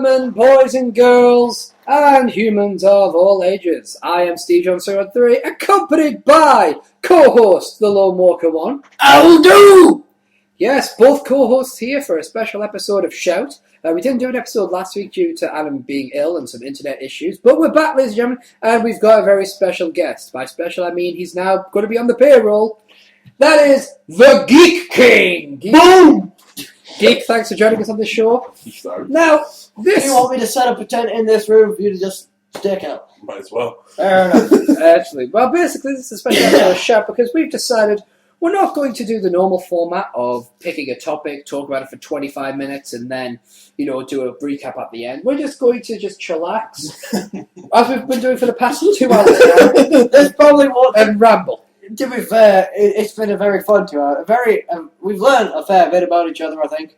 gentlemen, boys and girls, and humans of all ages, I am Steve Johnson 3, accompanied by co-host the Lone Walker 1. I'll do! Yes, both co-hosts here for a special episode of Shout. We didn't do an episode last week due to Adam being ill and some internet issues, but we're back, ladies and gentlemen, and we've got a very special guest. By special, I mean he's now going to be on the payroll. That is the Geek King! Boom! Geek, thanks for joining us on the show. Now, this... Do you want me to set up a tent in this room for you to just stick out? Might as well. Fair enough. Actually, well, basically, this is a special episode of Shout because we've decided we're not going to do the normal format of picking a topic, talk about it for 25 minutes, and then, do a recap at the end. We're just going to just chillax, as we've been doing for the past 2 hours now. That's probably what... And ramble. To be fair, it's been a very fun 2 hours. We've learned a fair bit about each other, I think.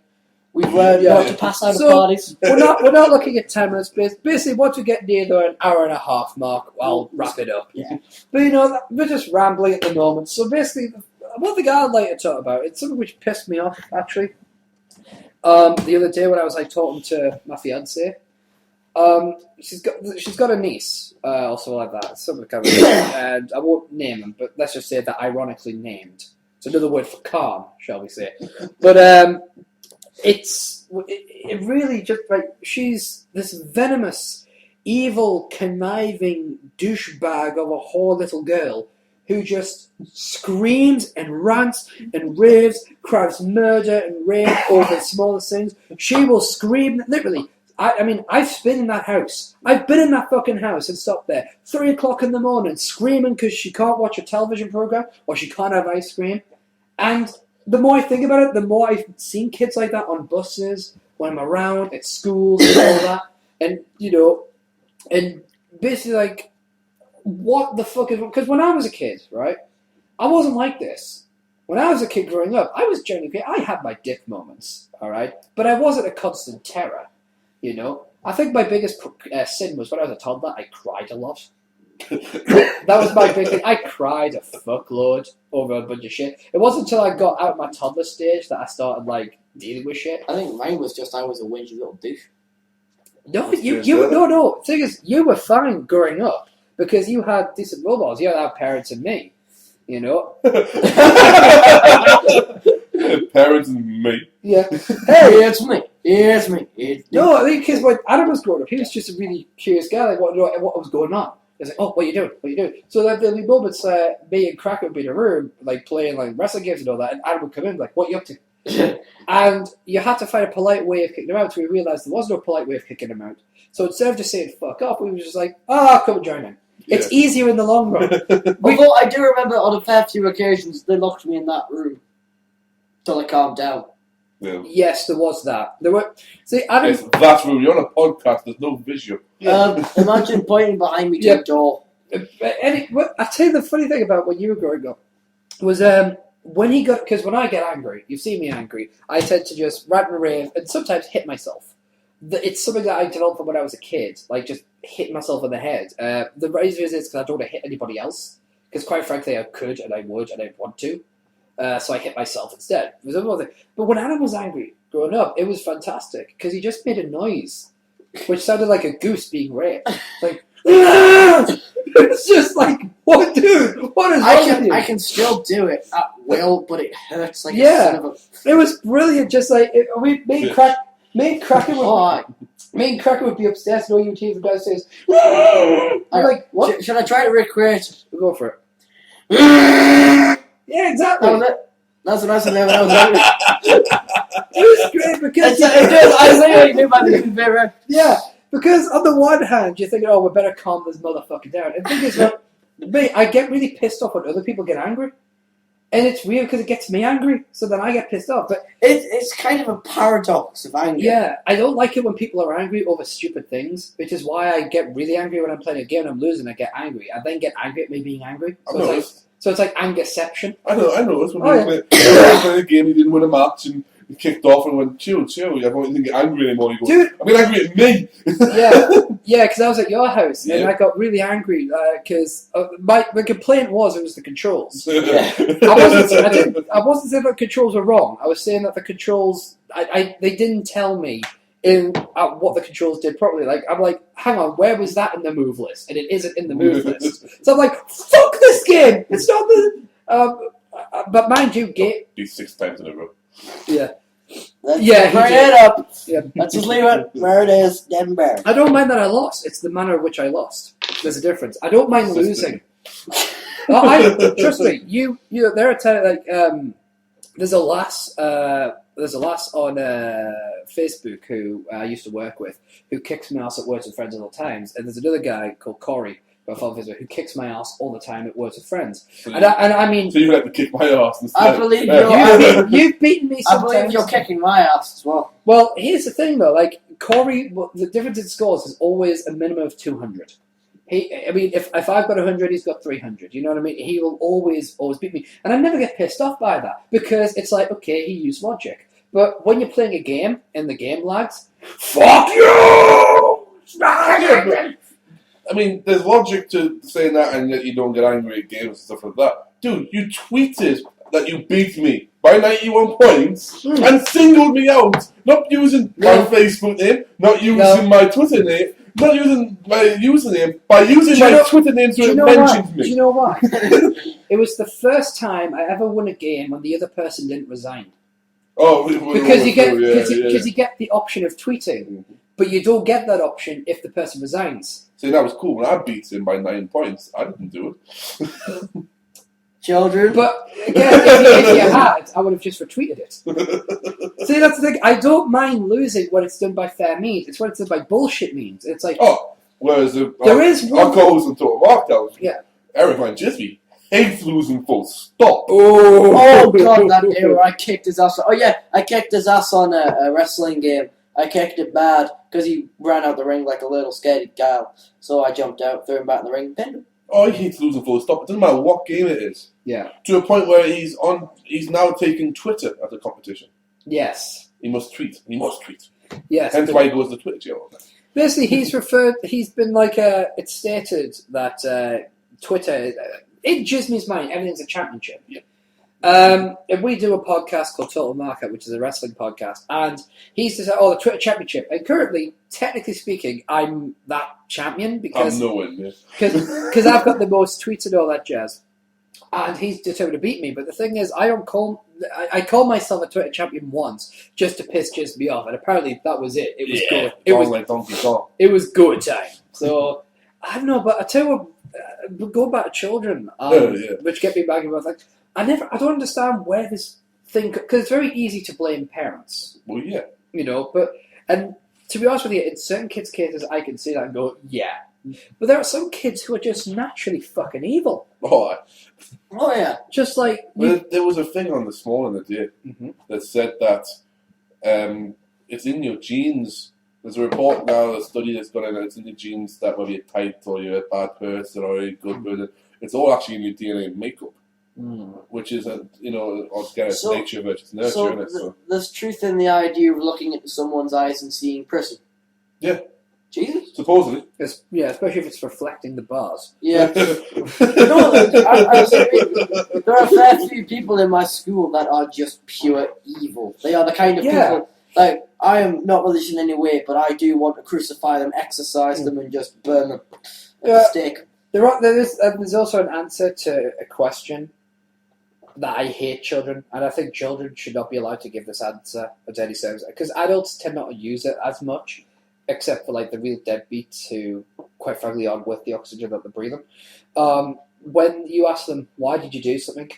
We've learned what to pass out of parties. We're not looking at 10 minutes. Basically, once we get near the hour and a half mark, I'll wrap it up. Yeah. But, we're just rambling at the moment. So basically, one thing I'd like to talk about, it's something which pissed me off, actually. The other day when I was talking to my fiancée, she's got a niece, also like that, something kind of, and I won't name them, but let's just say that ironically named. It's another word for calm, shall we say? But it really just she's this venomous, evil, conniving douchebag of a whore little girl who just screams and rants and raves, cries murder and rape over the smallest things. She will scream, literally. I mean, I've been in that house. I've been in that fucking house and stopped there. 3 o'clock in the morning, screaming because she can't watch a television program or she can't have ice cream. And the more I think about it, the more I've seen kids like that on buses, when I'm around, at schools and all that. And, and basically what the fuck is... Because when I was a kid, right, I wasn't like this. When I was a kid growing up, I was generally... I had my dick moments, all right? But I wasn't a constant terror, I think my biggest sin was when I was a toddler, I cried a lot. That was my big thing. I cried a fuckload over a bunch of shit. It wasn't until I got out of my toddler stage that I started, dealing with shit. I think mine was just I was a whingy little douche. No, no. The thing is, you were fine growing up because you had decent role models. You had our parents and me, Parents and me. Yeah. Hey, it's me. It's me. No, I think because when Adam was growing up, he was just a really curious guy. What was going on? He was like, oh, what are you doing? What are you doing? So there'd be moments me and Cracker would be in a room, playing wrestling games and all that, and Adam would come in what are you up to? And you had to find a polite way of kicking him out, so we realised there was no polite way of kicking him out. So instead of just saying fuck off, we were just come and join him. Yeah. It's easier in the long run. Although I do remember on a fair few occasions they locked me in that room till I calmed down. Yeah. Yes, there was that. There were. See, Adam. Yes, that's when you're on a podcast. There's no visual. Imagine pointing behind me to the door. I tell you the funny thing about when you were growing up was when he got, because when I get angry, you've seen me angry, I tend to just rant and rave and sometimes hit myself. It's something that I developed from when I was a kid, just hitting myself in the head. The reason is because I don't want to hit anybody else, because quite frankly I could and I would and I want to. So I hit myself instead. But when Adam was angry growing up, it was fantastic because he just made a noise, which sounded like a goose being raped. It's just what, dude? What is wrong with you? I can still do it at will, but it hurts a son of a... It was brilliant. Just me and Cracker would be upstairs, and all you teams would downstairs. What? Should I try to recreate it? We'll go for it. Yeah, exactly. That was it. That's what I said when I was angry. It was great because... I was like, you knew about the mirror. Yeah, because on the one hand, you're thinking, we better calm this motherfucker down. And the thing is, me, I get really pissed off when other people get angry. And it's weird because it gets me angry, so then I get pissed off. But it's kind of a paradox of anger. Yeah, I don't like it when people are angry over stupid things, which is why I get really angry when I'm playing a game and I'm losing. I get angry. I then get angry at me being angry. So it's like angerception. I know. It's when you play a game, you didn't win a match, and you kicked off and went, chill. Everyone didn't get angry anymore. You go, dude, I'm getting angry at me. Yeah, because I was at your house, and I got really angry because my complaint was it was the controls. Yeah. I wasn't saying that controls were wrong. I was saying that the controls, they didn't tell me at what the controls did properly. Like, I'm like, hang on, where was that in the move list? And it isn't in the move list. So I'm like, fuck this game! It's not the... but mind you, These 6 times in a row. Yeah. Let's Yeah, bring he did. it up. Yeah. Let's just leave it where it is. Dead and buried. I don't mind that I lost. It's the manner in which I lost. There's a difference. I don't mind losing. Trust me. There are times like there's a lass on Facebook who I used to work with who kicks my ass at Words with Friends all the times, and there's another guy called Corey who I follow on Facebook who kicks my ass all the time at Words with Friends. So I mean, so you like to kick my ass instead. I believe you've beaten me I sometimes. believe you're kicking my ass as well. Well, here's the thing though. Like Corey, the difference in scores is always a minimum of 200. If I've got 100, he's got 300. You know what I mean? He will always beat me. And I never get pissed off by that because it's like, okay, he used logic. But when you're playing a game and the game lags, fuck you! I mean, there's logic to saying that and yet you don't get angry at games and stuff like that. Dude, you tweeted that you beat me by 91 points and singled me out. Not using my Facebook name, not using my Twitter name, not using my username, by using my Twitter name so it mentions me. Do you know why? It was the first time I ever won a game when the other person didn't resign. Oh, because you get the option of tweeting, but you don't get that option if the person resigns. See, that was cool. When I beat him by 9 points, I didn't do it. Children. But again, if you had, I would have just retweeted it. See, that's the thing. I don't mind losing when it's done by fair means. It's when it's done by bullshit means. It's like whereas there is one. Our co-host and Total Markdown. Yeah. Eric Van Gisby hates losing full stop. Oh god, that day where I kicked his ass. Oh yeah, I kicked his ass on a wrestling game. I kicked it bad because he ran out the ring like a little scared gal. So I jumped out, threw him back in the ring, pinned him. Oh, he hates losing full stop. It doesn't matter what game it is. Yeah. To a point where he's now taking Twitter as a competition. Yes. He must tweet. He must tweet. Yes. Hence why he goes to Twitter jail. Basically, he's been like, it's stated that Twitter, in Jismy's mind, everything's a championship. Yeah. And we do a podcast called Total Market, which is a wrestling podcast, and he's just the Twitter championship. And currently, technically speaking, I'm that champion because I'm nowhere near. Because I've got the most tweets and all that jazz, and he's determined to beat me. But the thing is, I call myself a Twitter champion once just to piss Jismy off, and apparently that was it. It was good. It was like Donkey Kong. It was good time. So I don't know, but I tell you what, go back to children, which get me back about like. I don't understand where this thing, because it's very easy to blame parents. Well, yeah. You know, and to be honest with you, in certain kids' cases, I can see that and go, yeah. But there are some kids who are just naturally fucking evil. Oh yeah. Just like... There was a thing on This Morning today that said that it's in your genes. There's a report now, a study that's gone in, and it's in your genes that whether you're tight or you're a bad person or you're a good person, it's all actually in your DNA makeup. Which is nature versus nurture. So there's truth in the idea of looking into someone's eyes and seeing prison. Yeah. Jesus. Supposedly. Especially if it's reflecting the bars. Yeah. No, there are a fair few people in my school that are just pure evil. They are the kind of people, like, I am not religious in any way, but I do want to crucify them, exorcise them, and just burn them at the stake. There's also an answer to a question that I hate children, and I think children should not be allowed to give this answer at any service, because adults tend not to use it as much, except for like the real deadbeats who, quite frankly, aren't worth the oxygen that they're breathing. When you ask them, why did you do something?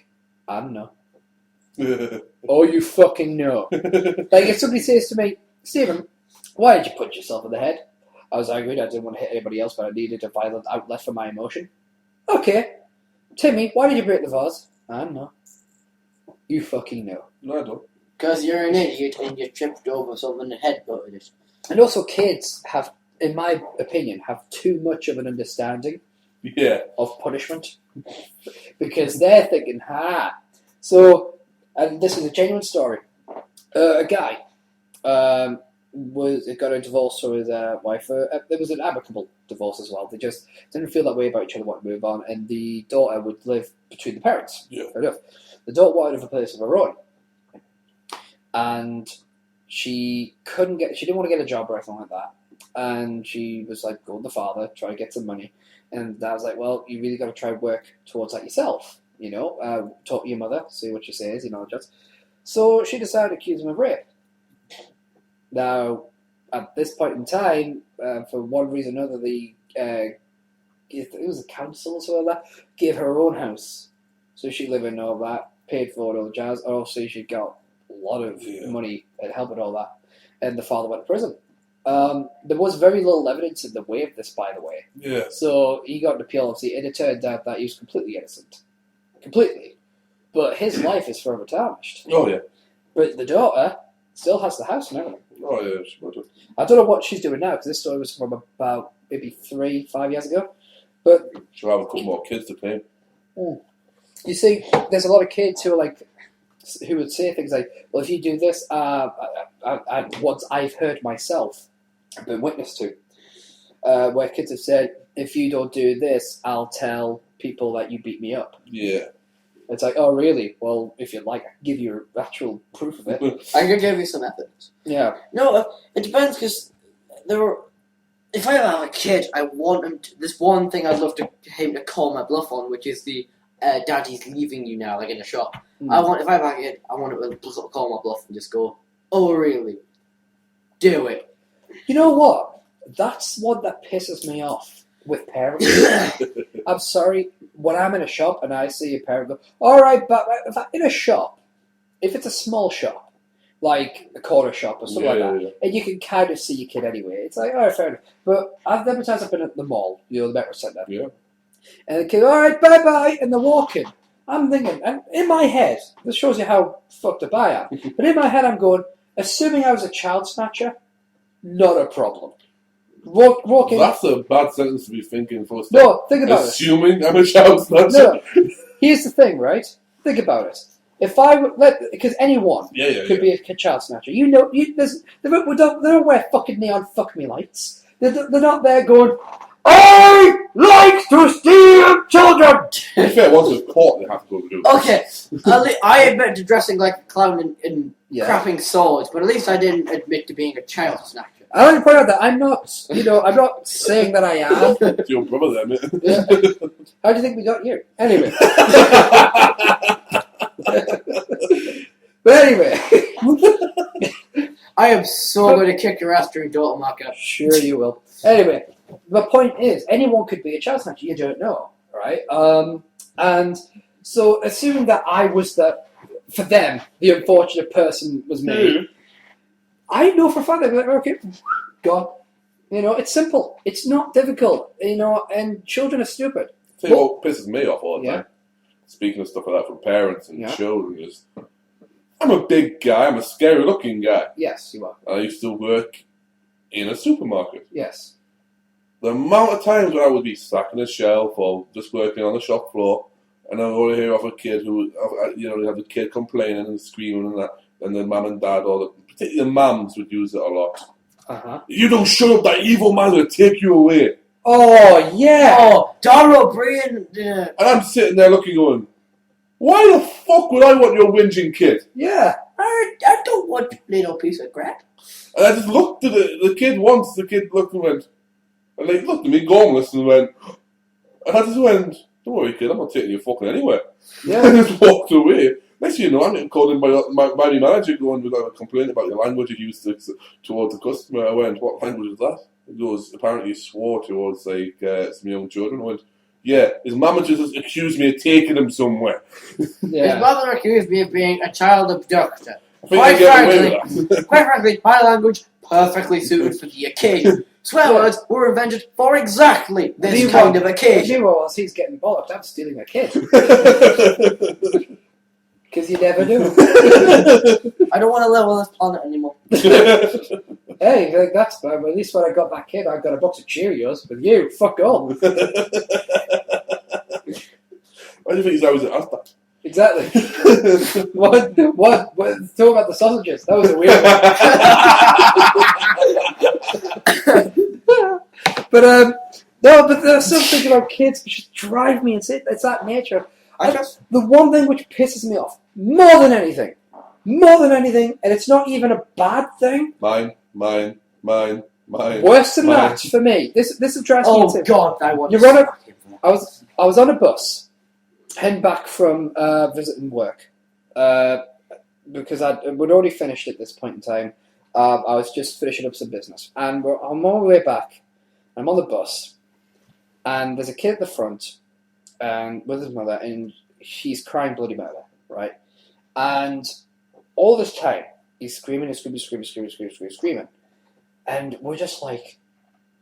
I don't know. Oh, you fucking know. Like if somebody says to me, Stephen, why did you punch yourself in the head? I was angry, I didn't want to hit anybody else, but I needed a violent outlet for my emotion. Okay. Timmy, why did you break the vase? I don't know. You fucking know. No, I don't. Because you're an idiot and you tripped over something and headbutted it. And also kids have, in my opinion, have too much of an understanding of punishment. Because they're thinking, So, and this is a genuine story. A guy got a divorce from his wife. It was an amicable divorce as well. They just didn't feel that way about each other, wanted to move on, and the daughter would live between the parents. Yeah. Fair enough. The daughter wanted a place of her own, and she didn't want to get a job or anything like that. And she was like, go with the father, try to get some money. And Dad was like, well, you really got to try and work towards that yourself. Talk to your mother, see what she says, just. So she decided to accuse him of rape. Now, at this point in time, for one reason or another, it was a council or something like that, gave her own house. So she lived in all that, paid for it, all the jazz. Also, she got a lot of money and help with all that. And the father went to prison. There was very little evidence in the way of this, by the way. Yeah. So he got an appeal, obviously, and it turned out that he was completely innocent. Completely. But his life is forever tarnished. Oh, yeah. But the daughter still has the house and everything. Oh, yeah, she would. I don't know what she's doing now, because this story was from about maybe 3-5 years ago. But she'll have a couple more kids to claim. You see, there's a lot of kids who are like, who would say things like, well, if you do this, what I've heard myself, I've been witness to, where kids have said, if you don't do this, I'll tell people that you beat me up. Yeah. It's like, oh, really? Well, if you'd like, I can give you actual proof of it. I can give you some evidence. Yeah. No, it depends, because if I have a kid, I want him to, there's one thing I'd love him to call my bluff on, which is the daddy's leaving you now, like in the shop. If I have a kid, I want him to call my bluff and just go, oh, really? Do it. You know what? That's what that pisses me off with parents. I'm sorry, when I'm in a shop and I see a parent go, all right, but if I'm in a shop, if it's a small shop, like a corner shop or something like that, and you can kind of see your kid anyway, it's like, all right, fair enough. But I've never times I've been at the mall, the Metro Centre, and the kid, all right, bye-bye, and they're walking. I'm thinking, and in my head, this shows you how fucked up I am, but in my head I'm going, assuming I was a child snatcher, not a problem. Walking. That's a bad sentence to be thinking for. No, think about assuming I'm a child snatcher. No. Here's the thing, right? Think about it. If I would because anyone could be a child snatcher. They're nowhere fucking neon fuck me lights. They're not there going, I like to steal children. To be fair, once they're caught, they have to go do it. Okay, I admit to dressing like a clown and crapping swords, but at least I didn't admit to being a child snatcher. I want to point out that I'm not, I'm not saying that I am. It's your brother there, mate. Yeah. How do you think we got here? Anyway. But anyway. I am so going to kick your ass during daughter market. Sure you will. Anyway, the point is, anyone could be a child snatcher. You don't know, right? And so, assuming that I was for them, the unfortunate person was me, I know for a fact they'd be like, okay, gone. It's simple. It's not difficult, and children are stupid. Tell you what pisses me off all the time, speaking of stuff like that from parents and children, is I'm a big guy, I'm a scary looking guy. Yes, you are. I used to work in a supermarket. Yes. The amount of times when I would be stacking a shelf or just working on the shop floor, and I would hear of a kid who, had the kid complaining and screaming and that, and the mum and dad, particularly the mums would use it a lot. You don't shut up, that evil man will take you away. Oh, yeah. Oh, Dara O'Brien. And I'm sitting there looking, going, why the fuck would I want your whinging kid? Yeah. I don't want a little piece of crap. And I just looked at the kid once, the kid looked and went, and they looked at me gormless and went, and I just went, don't worry kid, I'm not taking you fucking anywhere. Yeah. I just walked away. Next thing you know, I'm getting called in by my manager going, we've got a complaint about your language you used towards the customer. I went, what language is that? He goes, apparently he swore towards some young children. I went, yeah, his mama just accused me of taking him somewhere. Yeah. His mother accused me of being a child abductor. Quite frankly, my language perfectly suited for the occasion. Swear words were invented for exactly this kind of occasion. Meanwhile, he's getting bollocked, I'm stealing a kid. Because you never do. I don't want to live on this planet anymore. Hey, that's bad. But at least when I got that kid, I got a box of Cheerios. With you, fuck all. Why do you think he's always asked that? Exactly. What? Talk about the sausages. That was a weird one. But there's something about kids which just drive me insane. It's that nature. The one thing which pisses me off more than anything more than anything, and it's not even a bad thing. Mine. Worse than that for me. This addressed me too. Oh God, I want. You're on a, I was on a bus, heading back from visiting work, because we'd already finished at this point in time. I was just finishing up some business, and I'm on my way back. I'm on the bus, and there's a kid at the front, and with his mother, and she's crying bloody murder, right? And all this time, he's screaming, and we're just like,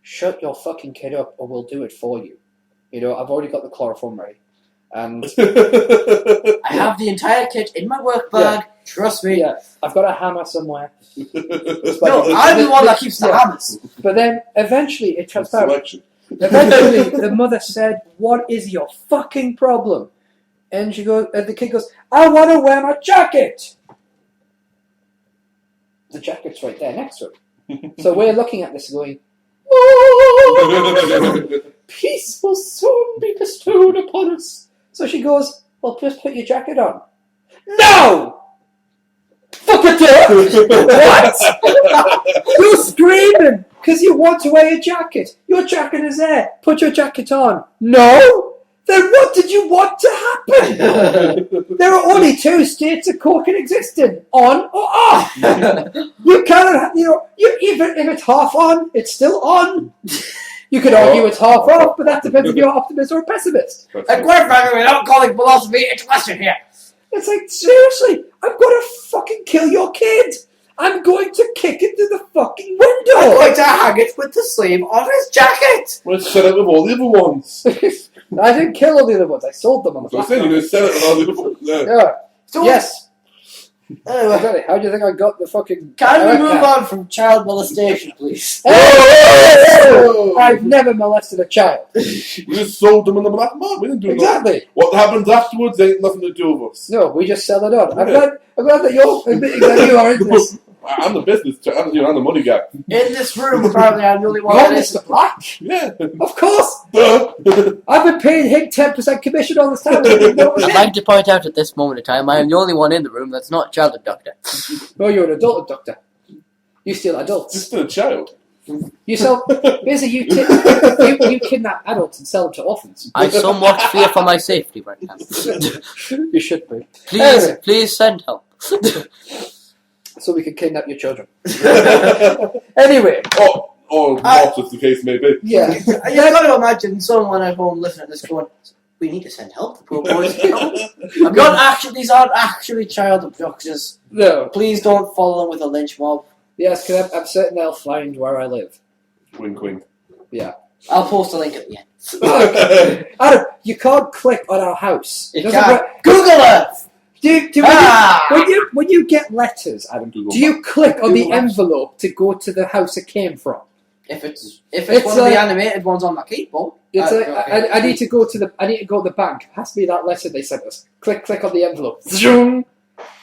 shut your fucking kid up, or we'll do it for you. You know, I've already got the chloroform ready. And I have the entire kit in my work bag. Yeah. Trust me. Yeah, I've got a hammer somewhere. No, I'm the one that keeps the hammers. But then eventually it transpired. Eventually the mother said, "What is your fucking problem?" And the kid goes, "I want to wear my jacket." The jacket's right there next to him. So we're looking at this going, "Oh, peace will soon be bestowed upon us." So she goes, "Well, just put your jacket on." No! Fuck it up! What? You're screaming because you want to wear your jacket. Your jacket is there. Put your jacket on. No? Then what did you want to happen? There are only two states of coke in existence: on or off. You cannot, even if it's half on, it's still on. You could argue it's half off, but that depends if you're an optimist or a pessimist. And quite frankly, without calling philosophy into question here. It's like, seriously, I'm going to fucking kill your kid. I'm going to kick it through the fucking window. I'm going to hang it with the sleeve of his jacket. Well, let's set it with all the other ones. I didn't kill all the other ones. I sold them on the So I said you're going to set it with all the other ones. Yeah. So yes. Anyway, how do you think I got the fucking... Can we move on from child molestation, please? Oh! I've never molested a child. We just sold them on the black market. We didn't do Exactly. Nothing. What happens afterwards ain't nothing to do with us. No, we just sell it on. Yeah. I'm glad that you're admitting that you are in this. I'm the business. I'm the money guy. In this room, apparently, I'm the only one You're that is. Mr. Black? Yeah. Of course. I've been paying him 10% commission all this time. I'd like to point out at this moment in time, I am the only one in the room that's not a child abductor. Well, you're an adult abductor. You steal adults. You're still a child. You sell. Basically, you kidnap adults and sell them to orphans. I somewhat fear for my safety right now. You should be. Please send help. So we can kidnap your children. Anyway. Or not, as the case may be. Yeah. You've got to imagine someone at home listening to this going, we need to send help. The poor boys. These aren't actually child abductions. No. Please don't follow them with a lynch mob. Yes, because I'm certain they'll find where I live. Wink, wink. Yeah. I'll post a link at the end. Adam, you can't click on our house. You can't. Google Earth! When you get letters, Adam, do you click on the envelope to go to the house it came from? If it's one of the animated ones on my keyboard. I need to go to the bank. Pass me that letter they sent us. Click on the envelope. Zoom.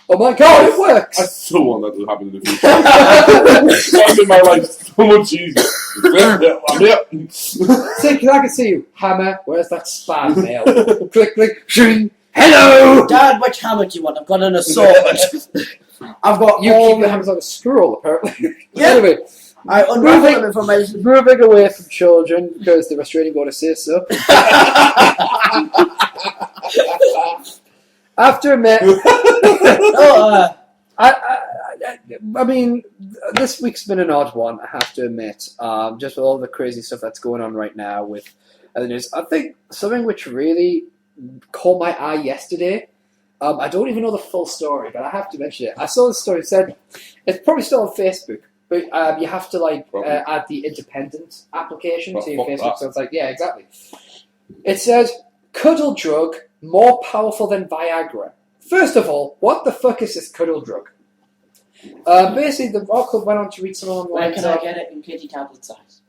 Oh my god, it works! I so want that to happen in the future. That's in my life so much easier. See, I can see you. Hammer, where's that spam mail? Click, shing. Hello! Dad, which hammer do you want? I've got an assortment. I've got you keep the hammers on a scroll, apparently. Yeah. Anyway, moving away from children because the restraining order says so. After a minute, I mean, this week's been an odd one, I have to admit. Just with all the crazy stuff that's going on right now with the news. I think something which really caught my eye yesterday. I don't even know the full story, but I have to mention it. I saw the story. It said it's probably still on Facebook, but you have to add the independent application to your Facebook. So it's like, yeah, exactly. It says cuddle drug more powerful than Viagra. First of all, what the fuck is this cuddle drug? Basically, the article went on to read some along the lines. Where can I get it in kitty tablet size?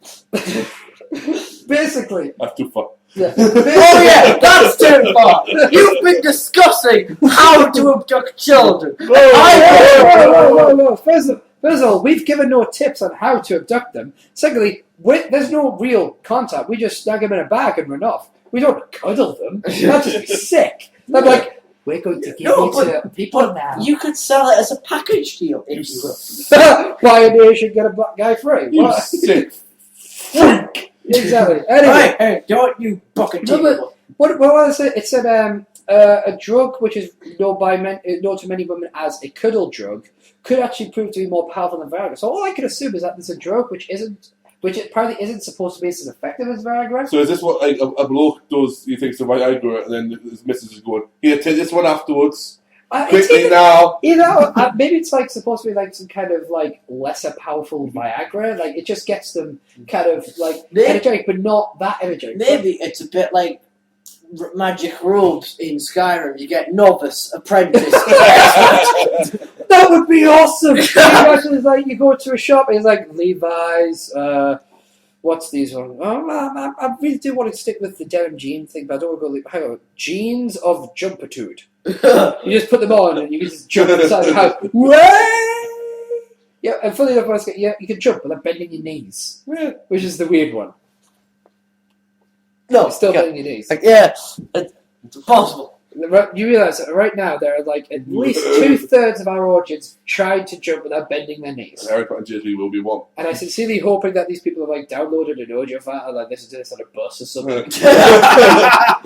Basically. That's too far. Yeah. Oh yeah, that's too far. You've been discussing how to abduct children. Whoa. First of all, we've given no tips on how to abduct them. Secondly, there's no real contact. We just snag them in a bag and run off. We don't cuddle them. That'd just be sick. That'd be like, We're going to give No, it to people now. You could sell it as a package deal if you will. Pioneer should get a black guy free. You What? sick freak. Exactly. Anyway, Hey, don't you bucket No, people. what was it? It said a drug which is known to many women as a cuddle drug could actually prove to be more powerful than Viagra. So all I can assume is that there's a drug which apparently isn't supposed to be as effective as Viagra. So is this what like a bloke does? He thinks the Viagra, and then his missus is going, "Here, take this one afterwards, quickly now." Maybe it's like supposed to be like some kind of like lesser powerful Viagra. Like it just gets them kind of like energetic, but not that energetic. Maybe it's a bit like magic robes in Skyrim. You get novice, apprentice. That would be awesome. It's like you go to a shop and it's like Levi's. What's these ones? I really do want to stick with the denim jean thing, but I don't want to go. Hang on, jeans of jumpitude. You just put them on and you can just jump inside the house. Way! Yeah, and funny enough, you can jump without bending your knees, which is the weird one. No, You're still bending your knees. it's impossible. You realise that right now there are like at least 2/3 of our audience trying to jump without bending their knees. Harry Potter Disney will be one. And I sincerely hoping that these people have like downloaded an audio file and like listen to this on a bus or something. I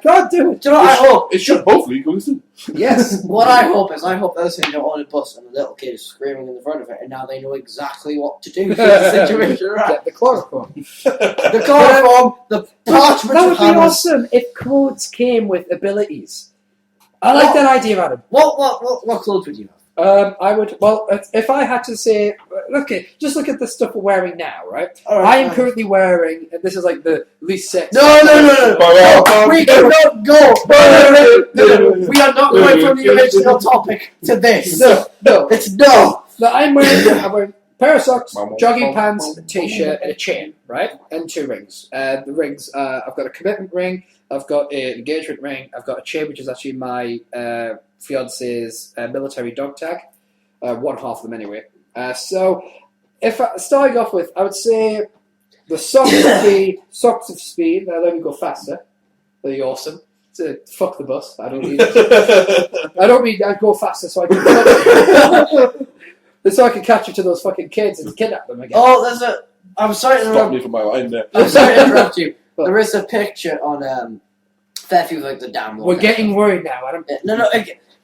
can't do it. Do you know what I hope? It should hopefully go soon. Yes. What I hope they're sitting on a bus and the little kid is screaming in the front of it, and now they know exactly what to do to the situation. Right? Get the chloroform. The chloroform, the parchment That of would be hammers. awesome if clothes came with abilities. I like that idea, Adam. What clothes would you have? I would. Well, if I had to say, just look at the stuff we're wearing now, right? All I am currently wearing, and this is like the least sexy. No. We cannot go. No. We are not going from the original topic to this. No. It's no. No, I'm wearing a pair of socks, jogging pants, a t-shirt, and a chain, right? And 2 rings. The rings, I've got a commitment ring, I've got an engagement ring, I've got a chain, which is actually my fiance's military dog tag. One half of them, anyway. So, starting off with, I would say the socks would be socks of speed. They'll let me go faster. They're awesome. Fuck the bus. I don't mean I'd go faster so I can. So I can catch up to those fucking kids and kidnap them again. Oh, I'm sorry to Stop interrupt. me from my line there. I'm sorry to interrupt you. There is a picture on Fairfield, like the dam. We're getting worried now, Adam. No.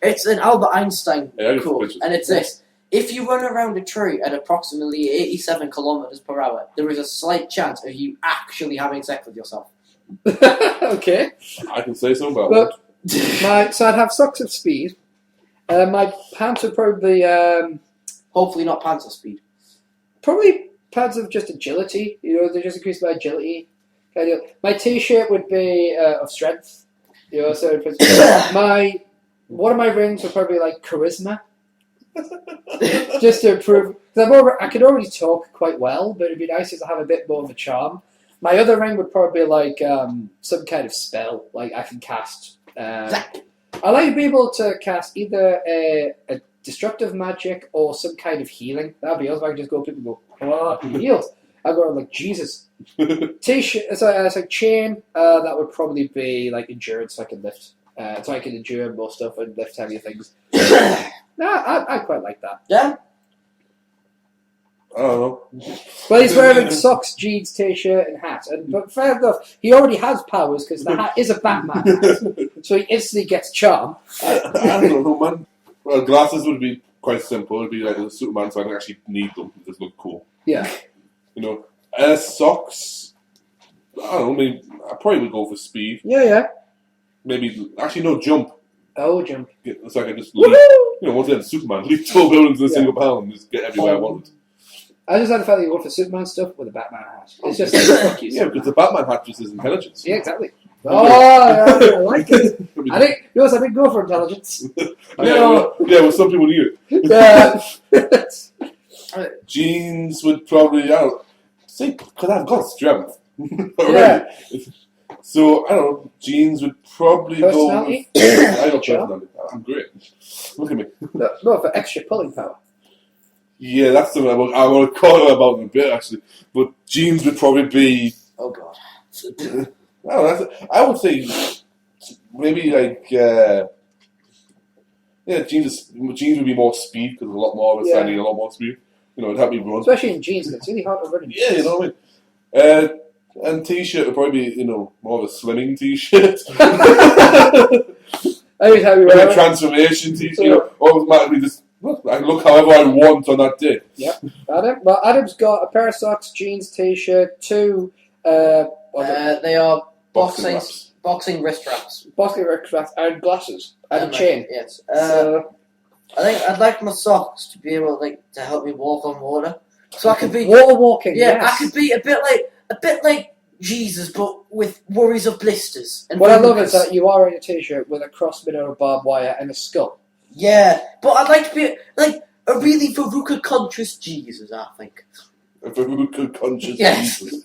It's an Albert Einstein Yeah, quote, and it's this: if you run around a tree at approximately 87 kilometers per hour, there is a slight chance of you actually having sex with yourself. Okay. I can say so about But so I'd have socks of speed. My pants would probably Hopefully not pants of speed. probably pants of just agility. You know, they just increase my agility. Kind of. My t-shirt would be of strength. You know, so one of my rings would probably be like charisma, just to improve. Because I can already talk quite well, but it'd be nice to have a bit more of a charm. My other ring would probably be like some kind of spell, like I can cast. I like to be able to cast either a destructive magic or some kind of healing. That'd be awesome. I can just go up and go, oh, I'm healed. I go like Jesus. T-shirt, it's like chain. That would probably be like endurance, so I can lift. So I can endure more stuff and lift heavier things. No, I quite like that. Yeah. I don't know. Well, he's wearing socks, jeans, t-shirt, and hat. But fair enough, he already has powers because the hat is a Batman hat, so he instantly gets charm. I don't know, man. Well, glasses would be quite simple. It'd be like a Superman, so I don't actually need them. They just look cool. Yeah. You know, socks. I don't know. Maybe I probably would go for speed. Yeah. Maybe actually no jump. Oh, jump. So I can just leap. You know, once again, Superman, leap tall buildings in a single bound and just get everywhere I wanted. I just had a feeling you go for Superman stuff with a Batman hat. It's just like, fuck you, Yeah, Superman. because the Batman hat just is intelligence. Yeah, exactly. I like it. I didn't go for intelligence. Well, some people need it. Yeah. Jeans would probably, I don't say, because I've got strength. Yeah. So, I don't know, jeans would probably Personality? go with, I got personality. I'm great. Look at me. No, for extra pulling power. Yeah, that's something I want to call about in a bit, actually. But jeans would probably be, Oh God. I would say maybe like Yeah, jeans would be more speed because a lot more of us need a lot more speed. It'd help me run. Especially in jeans, it's really hard to run in jeans. Yeah, you know what I mean? And t-shirt would probably be, more of a slimming t-shirt. Every time we wear a transformation t-shirt. Automatically just, I look however I want on that day. Yep. Adam? Well, Adam's got a pair of socks, jeans, t-shirt, 2... they are boxing wrist wraps. Boxing wrist wraps and glasses. And a chain. Yes. I think I'd like my socks to be able to help me walk on water. So I could be... Water walking, Yeah, yes. I could be a bit like Jesus, but with worries of blisters. And what I love is that you are in a t-shirt with a cross made out of barbed wire and a skull. Yeah, but I'd like to be like a really Veruca conscious Jesus, I think. A Veruca conscious yes. Jesus.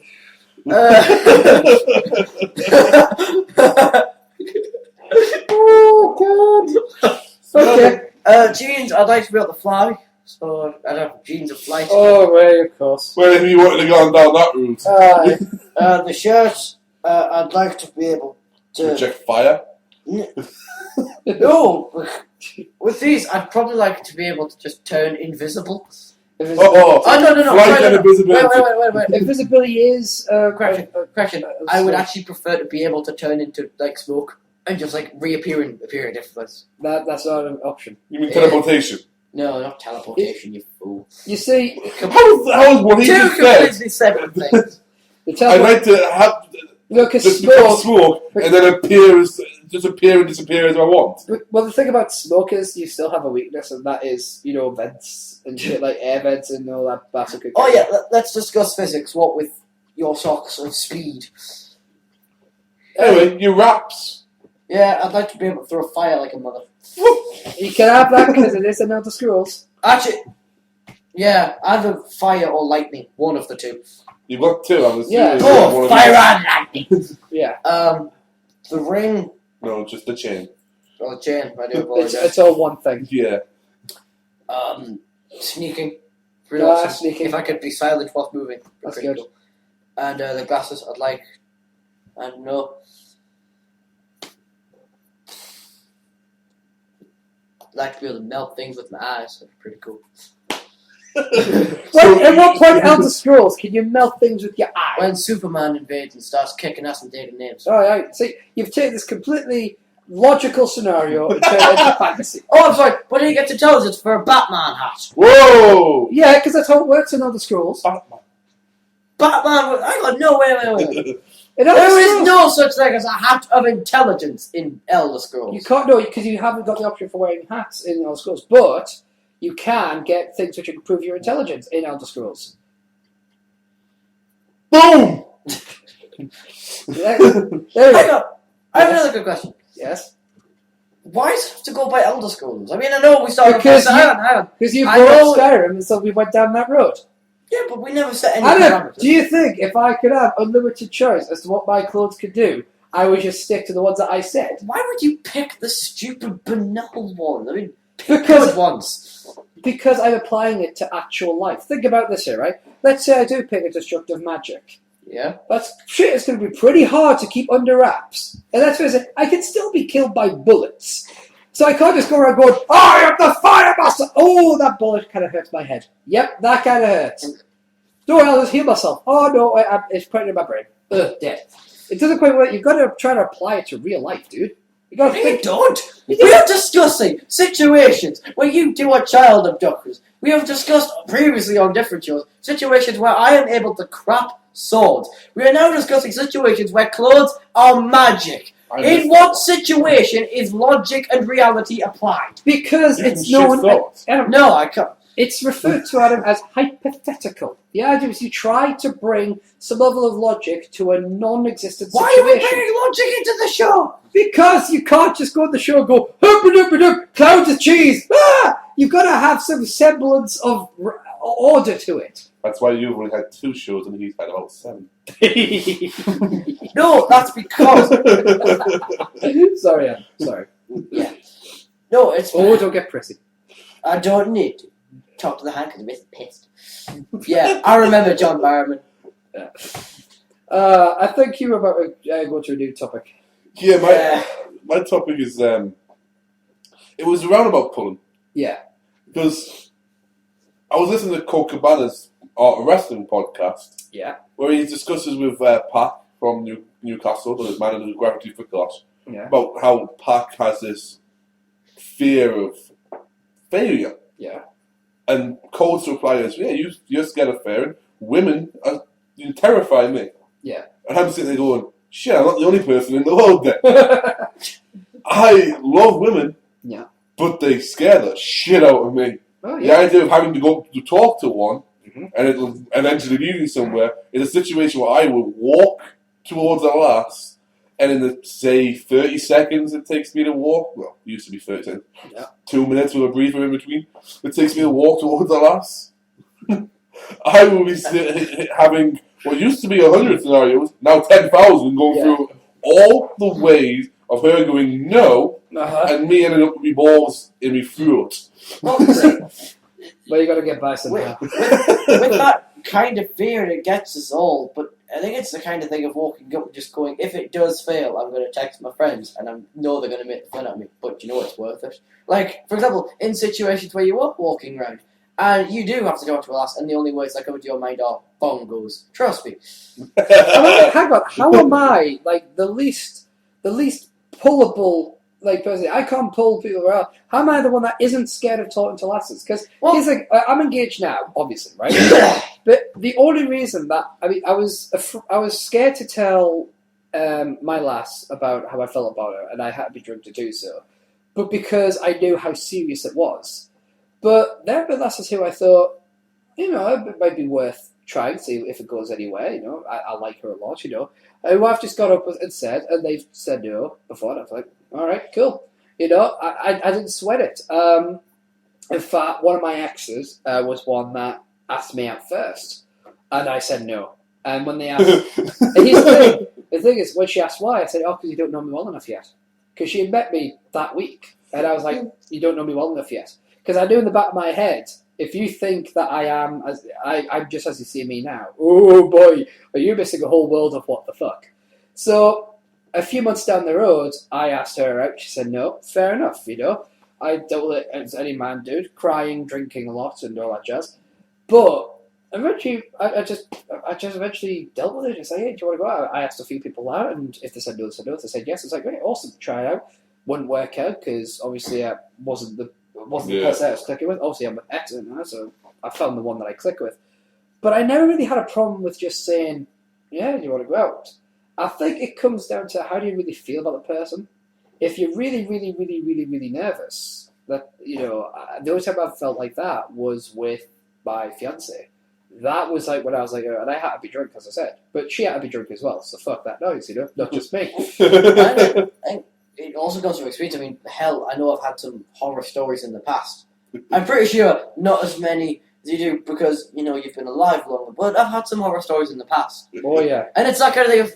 Oh, God. Okay. Jeans, I'd like to be able to fly. So I'd have jeans of flight. Oh, right, of course. Well, if you wanted to go down that route. The shirt, I'd like to be able to project fire. No, with these, I'd probably like to be able to just turn invisible. No. Flight and invisibility. Wait. Invisibility is Correction. I would actually prefer to be able to turn into smoke and just appear in different places. That's not an option. You mean teleportation? No, not teleportation, you fool. You see, how is what he just said? Two completely separate things. I'd like to have just become smoke and then appear and disappear as I want. Well, the thing about smoke is you still have a weakness, and that is, vents and shit like air vents and all that basic. Oh yeah, let's discuss physics. What with your socks and speed? Anyway, your wraps. Yeah, I'd like to be able to throw fire like a mother. You can have that because it is an Elder Scrolls. Actually, yeah, either fire or lightning, one of the two. You've got two, I'm assuming. Yeah. Oh, fire and lightning! Yeah. The ring... No, just the chain. Oh, the chain, I do apologize. It's all one thing. Yeah. Sneaking. Really awesome. Sneaking. If I could be silent whilst moving. That's good. Cool. And the glasses, I'd like... And no... I'd like to be able to melt things with my eyes. That'd be pretty cool. At what point Elder Scrolls can you melt things with your eye? When Superman invades and starts kicking ass and taking names. Oh, right. See, you've taken this completely logical scenario and turned it into fantasy. Oh, I'm sorry. But he gets intelligence for a Batman hat. Whoa! Yeah, because that's how it works in Elder Scrolls. Batman. Hang on. No, wait. In Elder There is Scrolls, no such thing as a hat of intelligence in Elder Scrolls. you can't know because you haven't got the option for wearing hats in Elder Scrolls, but you can get things which improve your intelligence in Elder Scrolls. Boom! There we Hang go. on. I have another good question. Yes. Why does it have to go by Elder Scrolls? I mean, I know we started... Because hang on. Because you I brought know- up Skyrim, and so we went down that road. Yeah, but we never set any Adam, parameters. do you think if I could have unlimited choice as to what my clothes could do, I would just stick to the ones that I said? Why would you pick the stupid banal ones? I mean, Because- good ones. Because I'm applying it to actual life. Think about this here, right? Let's say I do pick a destructive magic. Yeah. That's shit. It's going to be pretty hard to keep under wraps. And that's what I can still be killed by bullets. So I can't just go around going, "Oh, I am the fire master." Oh, that bullet kind of hurts my head. Yep, that kind of hurts. Don't worry, I'll just heal myself. Oh no, it's put in my brain. Ugh, dead. It doesn't quite work. You've got to try to apply it to real life, dude. You got to We think. don't. We are discussing situations where you two are child abductors. We have discussed previously on different shows situations where I am able to crap swords. We are now discussing situations where clothes are magic. In what situation is logic and reality applied? Because You it's can shift known. thoughts. No, I can't. It's referred to, Adam, as hypothetical. The idea is you try to bring some level of logic to a non-existent Why are we situation. bringing logic into the show? Because you can't just go on the show and go, "Hoop-a-doop-a-doop, clouds of cheese." Ah! You've got to have some semblance of order to it. That's why you've only had 2 shows and he's had about 7. No, that's because... Sorry, Adam. Sorry. Yeah. No, it's... Oh, don't get prissy. I don't need to talk to the hand because I'm pissed. Yeah, I remember John Barrowman. I think you were about to go to a new topic. Yeah, my topic is It was roundabout pulling. Yeah. Because I was listening to Cole Cabana's Art of Wrestling podcast. Yeah. Where he discusses with Pac from Newcastle, the man who Gravity Forgot, about how Pac has this fear of failure. Yeah. And Cole's reply is, you're scared of failure. Women you terrify me. Yeah. And I'm sitting there going, shit, I'm not the only person in the world then. I love women, but they scare the shit out of me. Oh, The idea of having to go to talk to one and it'll eventually lead you somewhere is a situation where I will walk towards a lass, and in the, say, 30 seconds it takes me to walk, well, it used to be 30 seconds, 2 minutes with a breather in between, it takes me to walk towards a lass. I will be having what used to be 100 scenarios, now 10,000, going through all the ways of her going no, and me ending up with me balls in my throat. Well, you got to get by somehow. With that kind of fear, it gets us all. But I think it's the kind of thing of walking up and just going, if it does fail, I'm going to text my friends, and I know they're going to make fun of me. But you know it's worth it. Like, for example, in situations where you are walking around, and you do have to go to a lass, and the only words that come into your mind are bongos. Trust me. Hang on, how am I like the least pullable person? I can't pull people around. How am I the one that isn't scared of talking to lasses? Because I'm engaged now, obviously, right? But the only reason that I was scared to tell my lass about how I felt about her, and I had to be drunk to do so, but because I knew how serious it was. But there were lasses who I thought, it might be worth trying to see if it goes anywhere. I like her a lot. Who I've just got up and said, and they've said no before, and I was like, all right, cool. I didn't sweat it. In fact, one of my exes was one that asked me out first, and I said no. And when they asked, and here's the thing is, when she asked why, I said, because you don't know me well enough yet. Because she had met me that week, and I was like, you don't know me well enough yet. Because I knew in the back of my head, if you think that I'm just as you see me now, oh boy, are you missing a whole world of what the fuck? So, a few months down the road, I asked her out. She said no. Fair enough, I dealt with it as any man did, crying, drinking a lot, and all that jazz. But eventually, I just eventually dealt with it. Just like, hey, do you want to go out? I asked a few people out, and if they said no, they said no. If they said yes, I was like, great, awesome, try it out. Wouldn't work out because obviously I wasn't the person I was clicking with. Obviously, I'm an excellent now, so I found the one that I click with. But I never really had a problem with just saying, yeah, do you want to go out? I think it comes down to how do you really feel about the person. If you're really, really, really, really, really nervous, the only time I've felt like that was with my fiance. That was like when I was like, and I had to be drunk, as I said, but she had to be drunk as well. So fuck that noise, not just me. And it also goes from experience. I mean, hell, I know I've had some horror stories in the past. I'm pretty sure not as many as you do because you've been alive longer. But I've had some horror stories in the past. Oh yeah, and it's that kind of thing of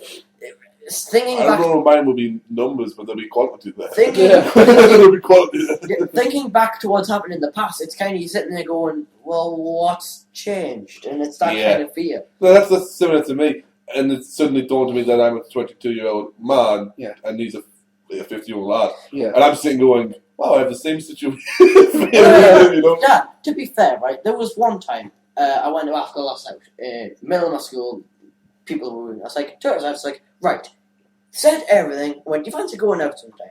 thinking. I don't know if mine will be numbers, but there'll be quality there. There'll be quality there. Thinking back to what's happened in the past, it's kind of you sitting there going, "Well, what's changed?" And it's that kind of fear. No, that's similar to me. And it suddenly dawned on me that I'm a 22-year-old man, and he's a 50-year-old lad. Yeah. And I'm sitting going, wow, I have the same situation. Yeah, to be fair, right, there was one time I went to ask a lass out, middle of my school, people were in. I was like, turns out, it's like, right, said everything, went, do you fancy going out sometime?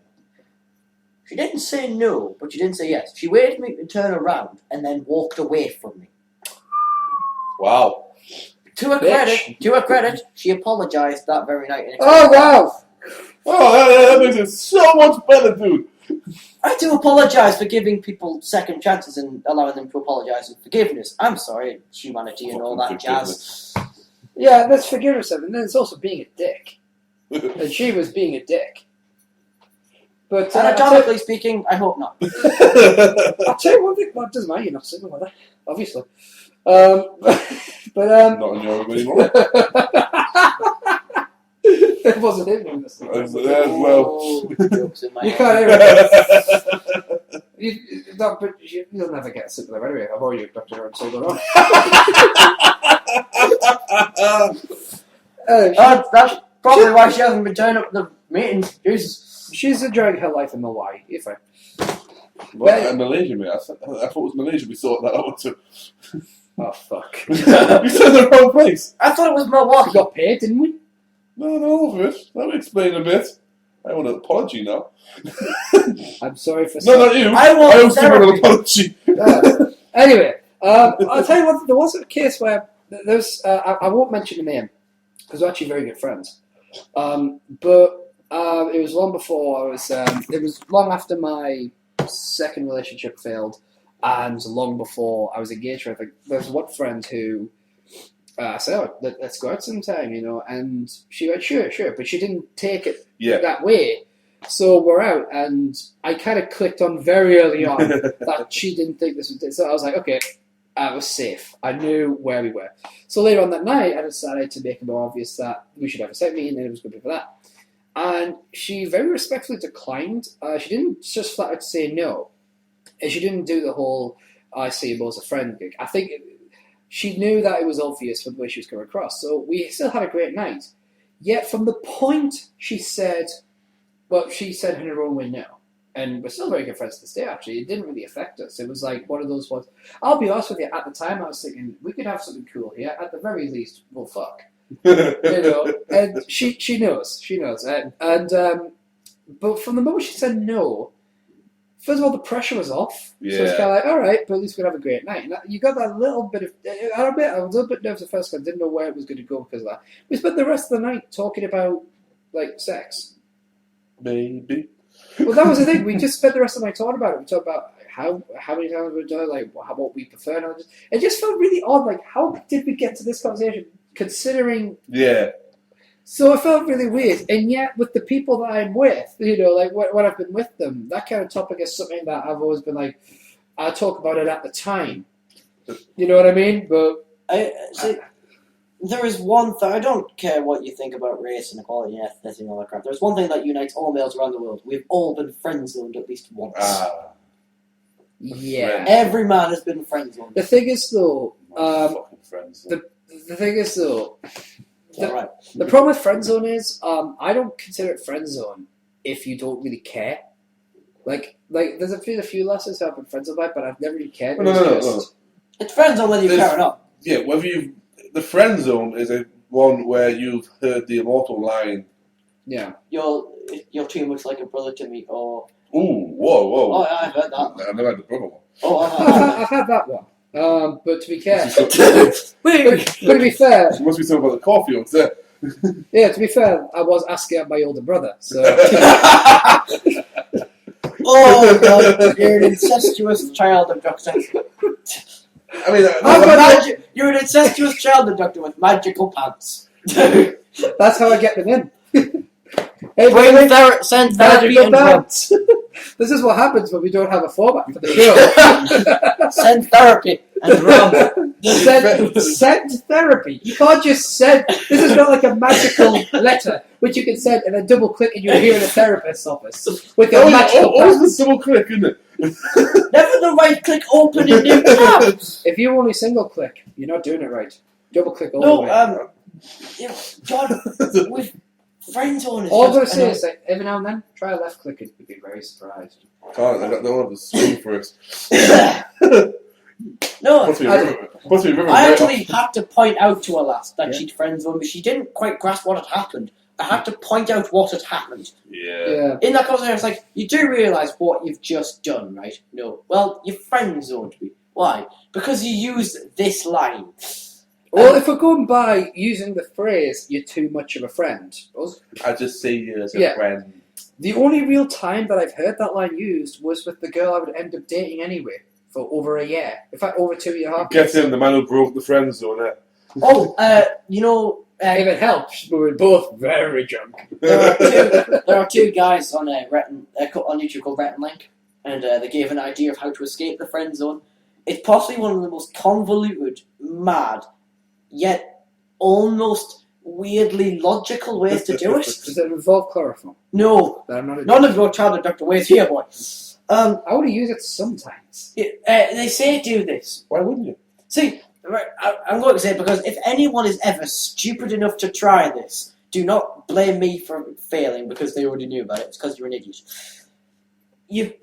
She didn't say no, but she didn't say yes. She waited for me to turn around and then walked away from me. Wow. To her credit, she apologised that very night. Oh, wow! Oh, that makes it so much better, dude. I do apologise for giving people second chances and allowing them to apologise and forgiveness. I'm sorry, humanity and all that jazz. Yeah, let's forgive herself. And then it's also being a dick. And she was being a dick. But anatomically speaking, I hope not. I'll tell you one thing. Well, it doesn't matter, you're not single with her, obviously. But not in Europe anymore. It wasn't him. Well. You can't hear it. You'll never get sick with her anyway. I've already hooked up to her and so going on. That's probably why she hasn't been turning up the meetings. Jesus. She's enjoying her life in Hawaii, if I. Well, in Malaysia, mate. I thought it was Malaysia we sorted that out to. Oh, fuck. We said the wrong place. I thought it was We Milwaukee. got paid, didn't we? No, of it. That would explain a bit. I want an apology now. I'm sorry for No, not you. I want also want an apology. Anyway, I'll tell you what, there was a case where there's, I won't mention the name, because we're actually very good friends. But it was long before it was long after my second relationship failed, and long before I was engaged with. There's one friend who said, "Oh, let's go out sometime," and she went, "Sure," but she didn't take it that way. So we're out, and I kind of clicked on very early on that she didn't think this was it. So I was like, okay, I was safe. I knew where we were. So later on that night, I decided to make it more obvious that we should have a set meeting, and it was going to be for that. And she very respectfully declined. She didn't just flat out say no. And she didn't do the whole, I see you as a friend gig. I think she knew that it was obvious from the way she was coming across. So we still had a great night. Yet from the point she said in her own way no. And we're still very good friends to this day, actually. It didn't really affect us. It was like one of those ones. I'll be honest with you, at the time I was thinking, we could have something cool here. At the very least, we'll fuck. And she knows. But from the moment she said no, first of all, the pressure was off. Yeah. So it's kind of like, all right, but at least we're going to have a great night. And you got that little bit of... I was a little bit nervous at first because I didn't know where it was going to go because of that. We spent the rest of the night talking about, sex. Maybe. Well, that was the thing. We just spent the rest of the night talking about it. We talked about how many times we've done it, what we prefer. And it just felt really odd. How did we get to this conversation? Considering... Yeah. So it felt really weird. And yet, with the people that I'm with, when I've been with them, that kind of topic is something that I've always been I talk about it at the time. You know what I mean? But there is one thing. I don't care what you think about race and equality and ethnicity and all that crap. There's one thing that unites all males around the world. We've all been friend-zoned at least once. Yeah. Every man has been friend-zoned. The thing is, though... fucking friends. The thing is, though... Right. The problem with friend zone is, I don't consider it friend zone if you don't really care. There's a few lessons I've been friends about, but I've never really cared. No. It's friend zone whether you care or not. Yeah, the friend zone is one where you've heard the immortal line. Yeah. You're too much like a brother to me, or... Ooh, whoa. Oh, yeah, I've heard that. I've never had the brother one. Oh, I've had that one. But to be fair, but to be fair, You must be talking about the Caulfields there. Yeah, to be fair, I was asking out my older brother, so... Oh, God, you're an incestuous child abductor. I mean, you're an incestuous child abductor with magical pants. That's how I get them in. Send therapy and pants. This is what happens when we don't have a format for the show. Send therapy and rum. Send therapy. You can't just send. This is not like a magical letter which you can send and then double click and you're here in a therapist's office with your magical always the double click, isn't it? Never the right click open in new tabs. If you only single click, you're not doing it right. Double click all the way. God, with friends on. All I'm going to say is that every now and then, try a left click and you'll be very surprised. Can't, I don't have the screen for it. No, I actually actually had to point out to her last that she'd friend zoned me. She didn't quite grasp what had happened. I had to point out what had happened. Yeah. In that conversation, I was like, you do realise what you've just done, right? No. Well, you friend zoned me. Why? Because you used this line. Well, if we're going by using the phrase, you're too much of a friend. I just see you as a friend. The only real time that I've heard that line used was with the girl I would end up dating anyway for over a year. In fact, over 2.5 years. Get him, the man who broke the friend zone. If it helps, we were both very drunk. There are two guys on YouTube called Rhett and Link, and they gave an idea of how to escape the friend zone. It's possibly one of the most convoluted, mad, yet almost weirdly logical ways to do it. Does it involve chloroform? No. None of your child abductor ways here, boy. I want to use it sometimes. They say do this. Why wouldn't you? See, right, I'm going to say it because if anyone is ever stupid enough to try this, do not blame me for failing because they already knew about it. It's because you're an idiot. You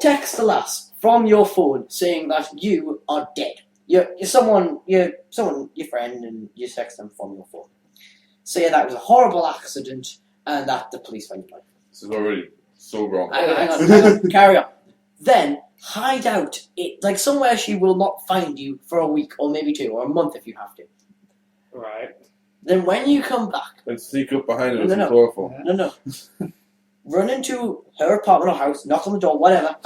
text the lass from your phone saying that you are dead. You're your friend, and you text them from your phone. Say that it was a horrible accident and that the police found your life. This is already so wrong. Hang on, carry on. Then hide out, like somewhere she will not find you for a week or maybe 2 or a month if you have to. Right. Then when you come back, And sneak up behind her with No. some chloroform. no, run into her apartment or house, knock on the door, whatever.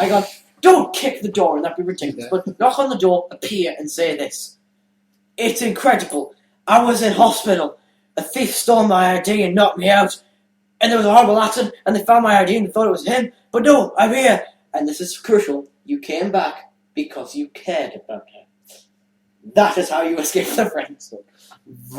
Don't kick the door and that'd be ridiculous. But knock on the door, appear and say this. It's incredible. I was in hospital. A thief stole my ID and knocked me out. And there was a horrible accident and they found my ID and they thought it was him. But no, I'm here. And this is crucial. You came back because you cared about her. That is how you escape the friend zone.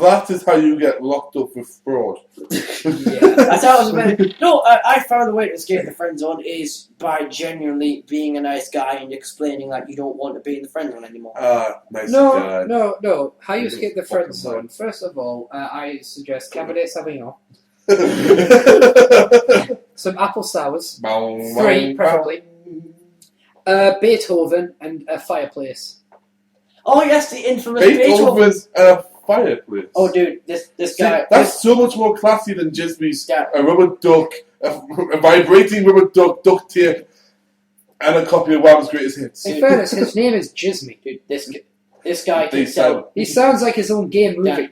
That is how you get locked up with fraud. That's how it was about. No, I found the way to escape the friend zone is by genuinely being a nice guy and explaining that you don't want to be in the friend zone anymore. Nice guy. No. How you escape the friend zone? First of all, I suggest Cabernet Sauvignon, some apple sours, 3 preferably, Beethoven, and a fireplace. Oh yes, the infamous Beethoven. Beethoven's a fireplace. Oh dude, this guy. That's so much more classy than Jisby's. A rubber duck, a vibrating rubber duck tape, and a copy of Wham's greatest hits. In fairness, his name is Jismy. Dude, this guy can sell. He sounds like his own game movie.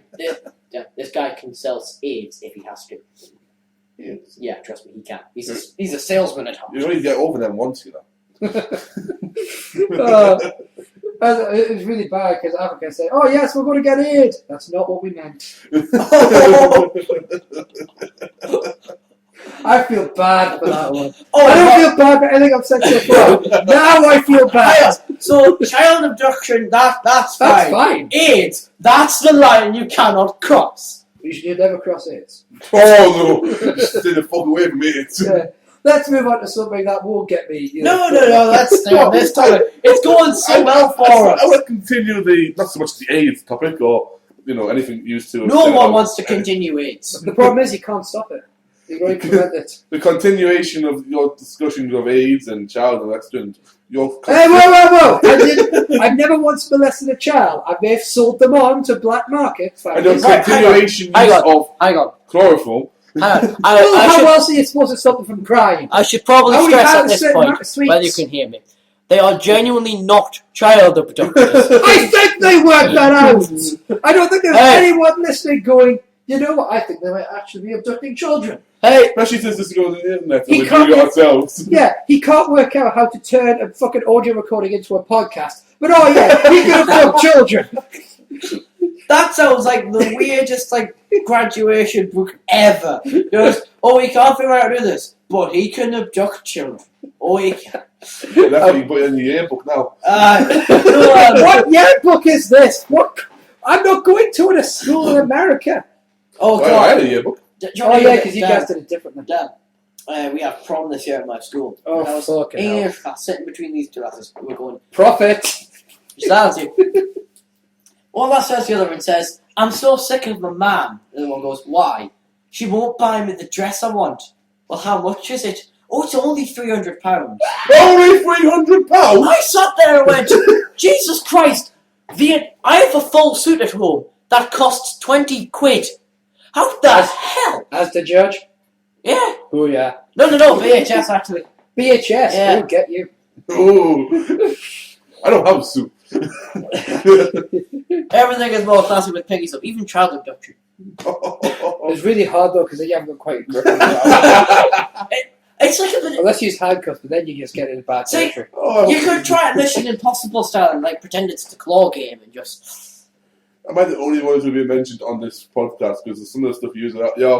This guy can sell AIDS if he has to. Yes. Yeah, trust me, he can. He's a salesman at heart. You only get over them once, you know. It was really bad because Africa said, "Oh yes, we're going to get AIDS." That's not what we meant. I feel bad for that one. I don't feel bad for anything I've said so far. Now I feel bad. So child abduction, that's fine. That's fine. AIDS, that's the line you cannot cross. You should never cross AIDS. Oh no! Stay the fuck away from AIDS. Yeah. Let's move on to something that won't get me. No, that's this topic. It's going so well for us. I would continue not so much the AIDS topic or anything used to. No one wants to continue AIDS. The problem is you can't stop it. You can't prevent it. The continuation of your discussion of AIDS and child molestation. Hey, whoa! I've never once molested a child. I may have sold them on to black market. And the continuation of chloroform. How else are you supposed to stop them from crying? I should probably stress at this point, well, you can hear me. They are genuinely not child abductors. I think they worked that out. I don't think there's anyone listening going, you know what, I think they might actually be abducting children. Hey, especially since this is going on the internet and we do it ourselves. Yeah, he can't work out how to turn a fucking audio recording into a podcast. But oh yeah, he can abduct children. That sounds like the weirdest graduation book ever. He can't figure out how to do this, but he can abduct children. Oh, he can. Definitely put it in the yearbook now. What yearbook is this? What? I'm not going to a school in America. Oh God! I had a yearbook. Because you guys did it differently. We have prom this year at my school. Oh, fucking hell. English class sitting between these two lasses. We're going profit. Sounds you. One lass says the other and says, "I'm so sick of my mum." The other one goes, "Why?" "She won't buy me the dress I want." "Well, how much is it?" "Oh, it's only £300. Only £300? I sat there and went, Jesus Christ! I have a full suit at home that costs 20 quid. How the hell? As the judge? Yeah. Oh yeah. No, VHS actually. VHS? Yeah. We'll get you. Oh. I don't have a suit. Everything is more classy with piggy stuff, even child abduction. It's really hard though because you haven't got quite a grip on it. It's like a bit. Unless you use handcuffs, but then you just get in a bad territory. You could try it Mission Impossible style and pretend it's the claw game and just. Am I the only one who's been mentioned on this podcast because some of the stuff you're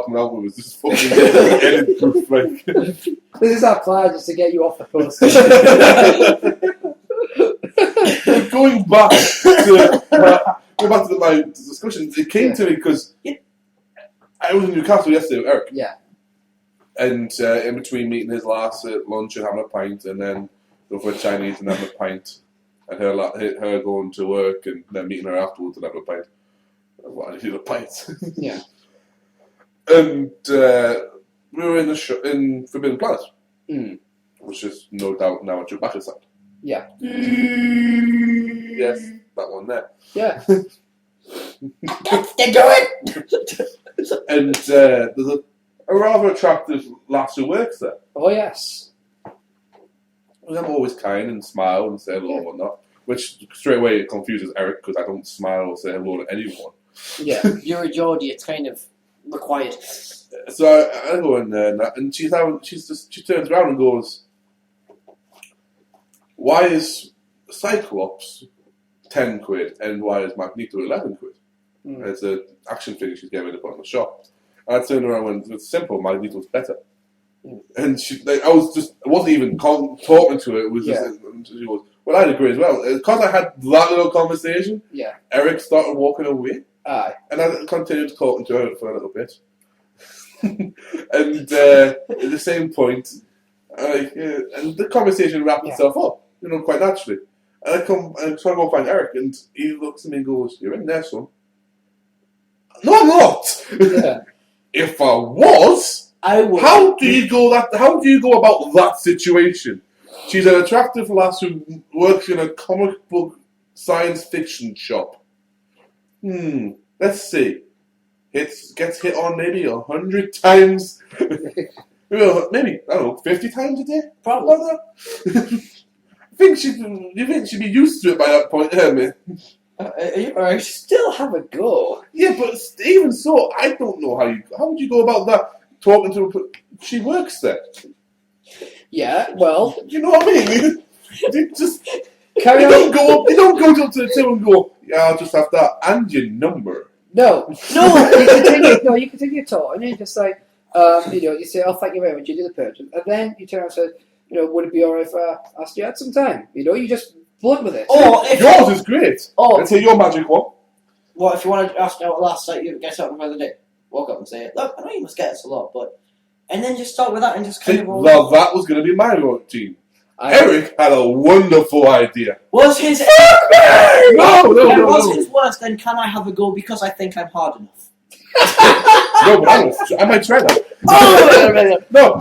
coming out with is just fucking edit proof. This is our plan, just to get you off the post. Going back to my discussion, it came to me because I was in Newcastle yesterday with Eric. Yeah. And in between meeting his lass at lunch and having a pint, and then go for a Chinese and having a pint, and her going to work and then meeting her afterwards and having a pint. I need a pint. Yeah. And we were in the in Forbidden Planet. Mm. which is no doubt now at your back side. Yeah. Yes, that one there. Yeah. They do it! And there's a rather attractive lass who works there. Oh, yes. And I'm always kind and smile and say hello and whatnot, which straight away confuses Eric because I don't smile or say hello to anyone. Yeah. You're a Geordie, it's kind of required. So I go in there and she turns around and goes, "Why is Cyclops 10 quid and why is Magneto 11 quid?" And it's an action figure she's getting rid of on the shop. And I turned around and went, "It's simple, Magneto's better." And I wasn't even talking to her. It was just, she goes, "Well, I'd agree as well." Because I had that little conversation, Eric started walking away. Aye. And I continued talking to her for a little bit. And at the same point, and the conversation wrapped itself up, quite naturally. And I come and try to go find Eric, and he looks at me and goes, "You're in there, son." No, I'm not. Yeah. If I was, I would. How do you go about that situation? She's an attractive lass who works in a comic book science fiction shop. Let's see. Gets hit on maybe 100 times. Maybe, I don't know, 50 times a day? Probably. Like that? You think she'd be used to it by that point, man? I Still have a go. Yeah, but even so, I don't know how would you go about that? Talking to her, she works there. Yeah, well, You know what I mean? You just carry on. You don't go to the till and go, "Yeah, I'll just have that and your number." No, you continue talking, and you're just like, you say, "Oh, thank you very much," you do the purchase, and then you turn around and say, "Would it be alright if I asked you out some time?" You just blunt with it. Or if Yours is great. Oh, Let's hear your magic one. what if you want to ask me out last night? You get something for the day. Walk up and say, "Look, I know you must get us a lot, but," and then just start with that and just kind of roll. Now that was going to be my routine. Eric had a wonderful idea. Was his No. his worse than "Can I have a go because I think I'm hard enough"? No, but I might try that. No,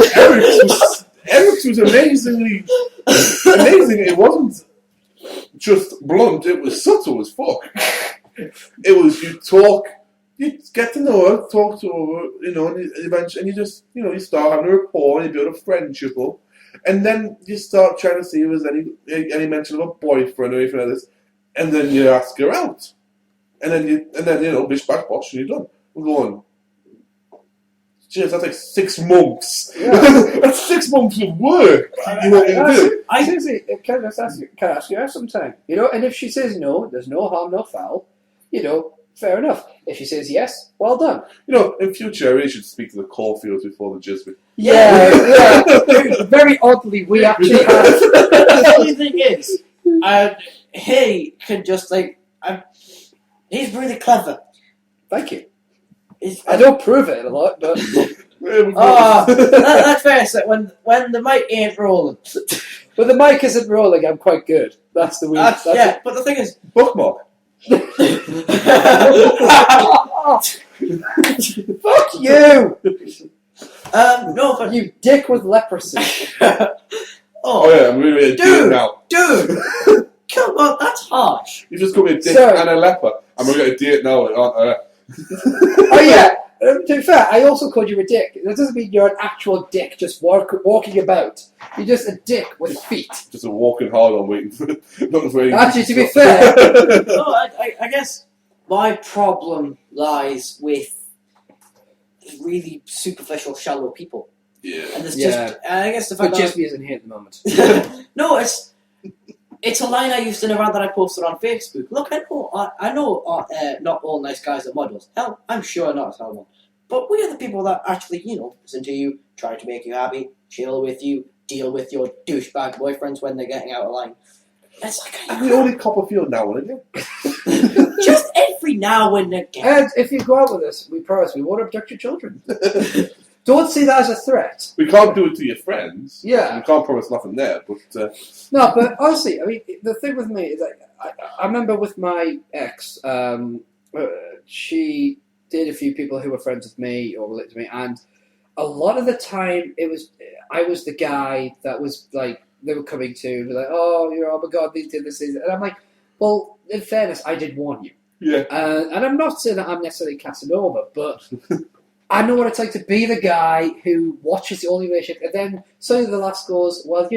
Eric's was amazing. It wasn't just blunt, it was subtle as fuck. It was you get to know her, talk to her, and eventually, and you just, you start having a rapport, and you build a friendship up, and then you start trying to see if there's any mention of a boyfriend or anything like this, and then you ask her out, and then bish bash bosh, and you're done. We're going, jeez, that's like 6 months. Yeah. That's 6 months of work. You want me to do? Seriously, can I ask you out sometime? And if she says no, there's no harm, no foul. Fair enough. If she says yes, well done. In future, I should speak to the Caulfields before the Jisbee. Yeah. Very oddly, we actually have. The funny thing is, he can just he's really clever. Thank you. I don't prove it a lot, but that's fair. So when the mic ain't rolling, but the mic isn't rolling, I'm quite good. That's the weird. But the thing is, bookmark. Fuck you! No, but You dick with leprosy. Yeah, I'm really a dick now. Dude, come on, that's harsh. You just called me a dick Sorry. and a leper. I'm going to get a date now, aren't I? Oh yeah. To be fair, I also called you a dick. That doesn't mean you're an actual dick just walking about. You're just a dick with feet. Just a walking hard on waiting for anything. Actually, to be fair, No, I guess my problem lies with really superficial, shallow people. Yeah. And there's I guess the fact but that Jisbee isn't here at the moment. no, it's a line I used in a rant that I posted on Facebook. Look, I know not all nice guys are models. Hell, I'm sure not as one. But we are the people that actually, listen to you, try to make you happy, chill with you, deal with your douchebag boyfriends when they're getting out of line. It's like And we only Copperfield now and again. just every now and again. And if you go out with us, we promise we won't abduct your children. Don't see that as a threat. We can't do it to your friends. Yeah. We can't promise nothing there, but... No, but honestly, I mean, the thing with me is I remember with my ex, she dated a few people who were friends with me or related to me, and a lot of the time I was the guy that was like, they were coming to, be like, oh my God, they did this. And I'm like, well, in fairness, I did warn you. Yeah. And I'm not saying that I'm necessarily Casanova, but I know what it's like to be the guy who watches the only relationship, and then suddenly the lass goes, well,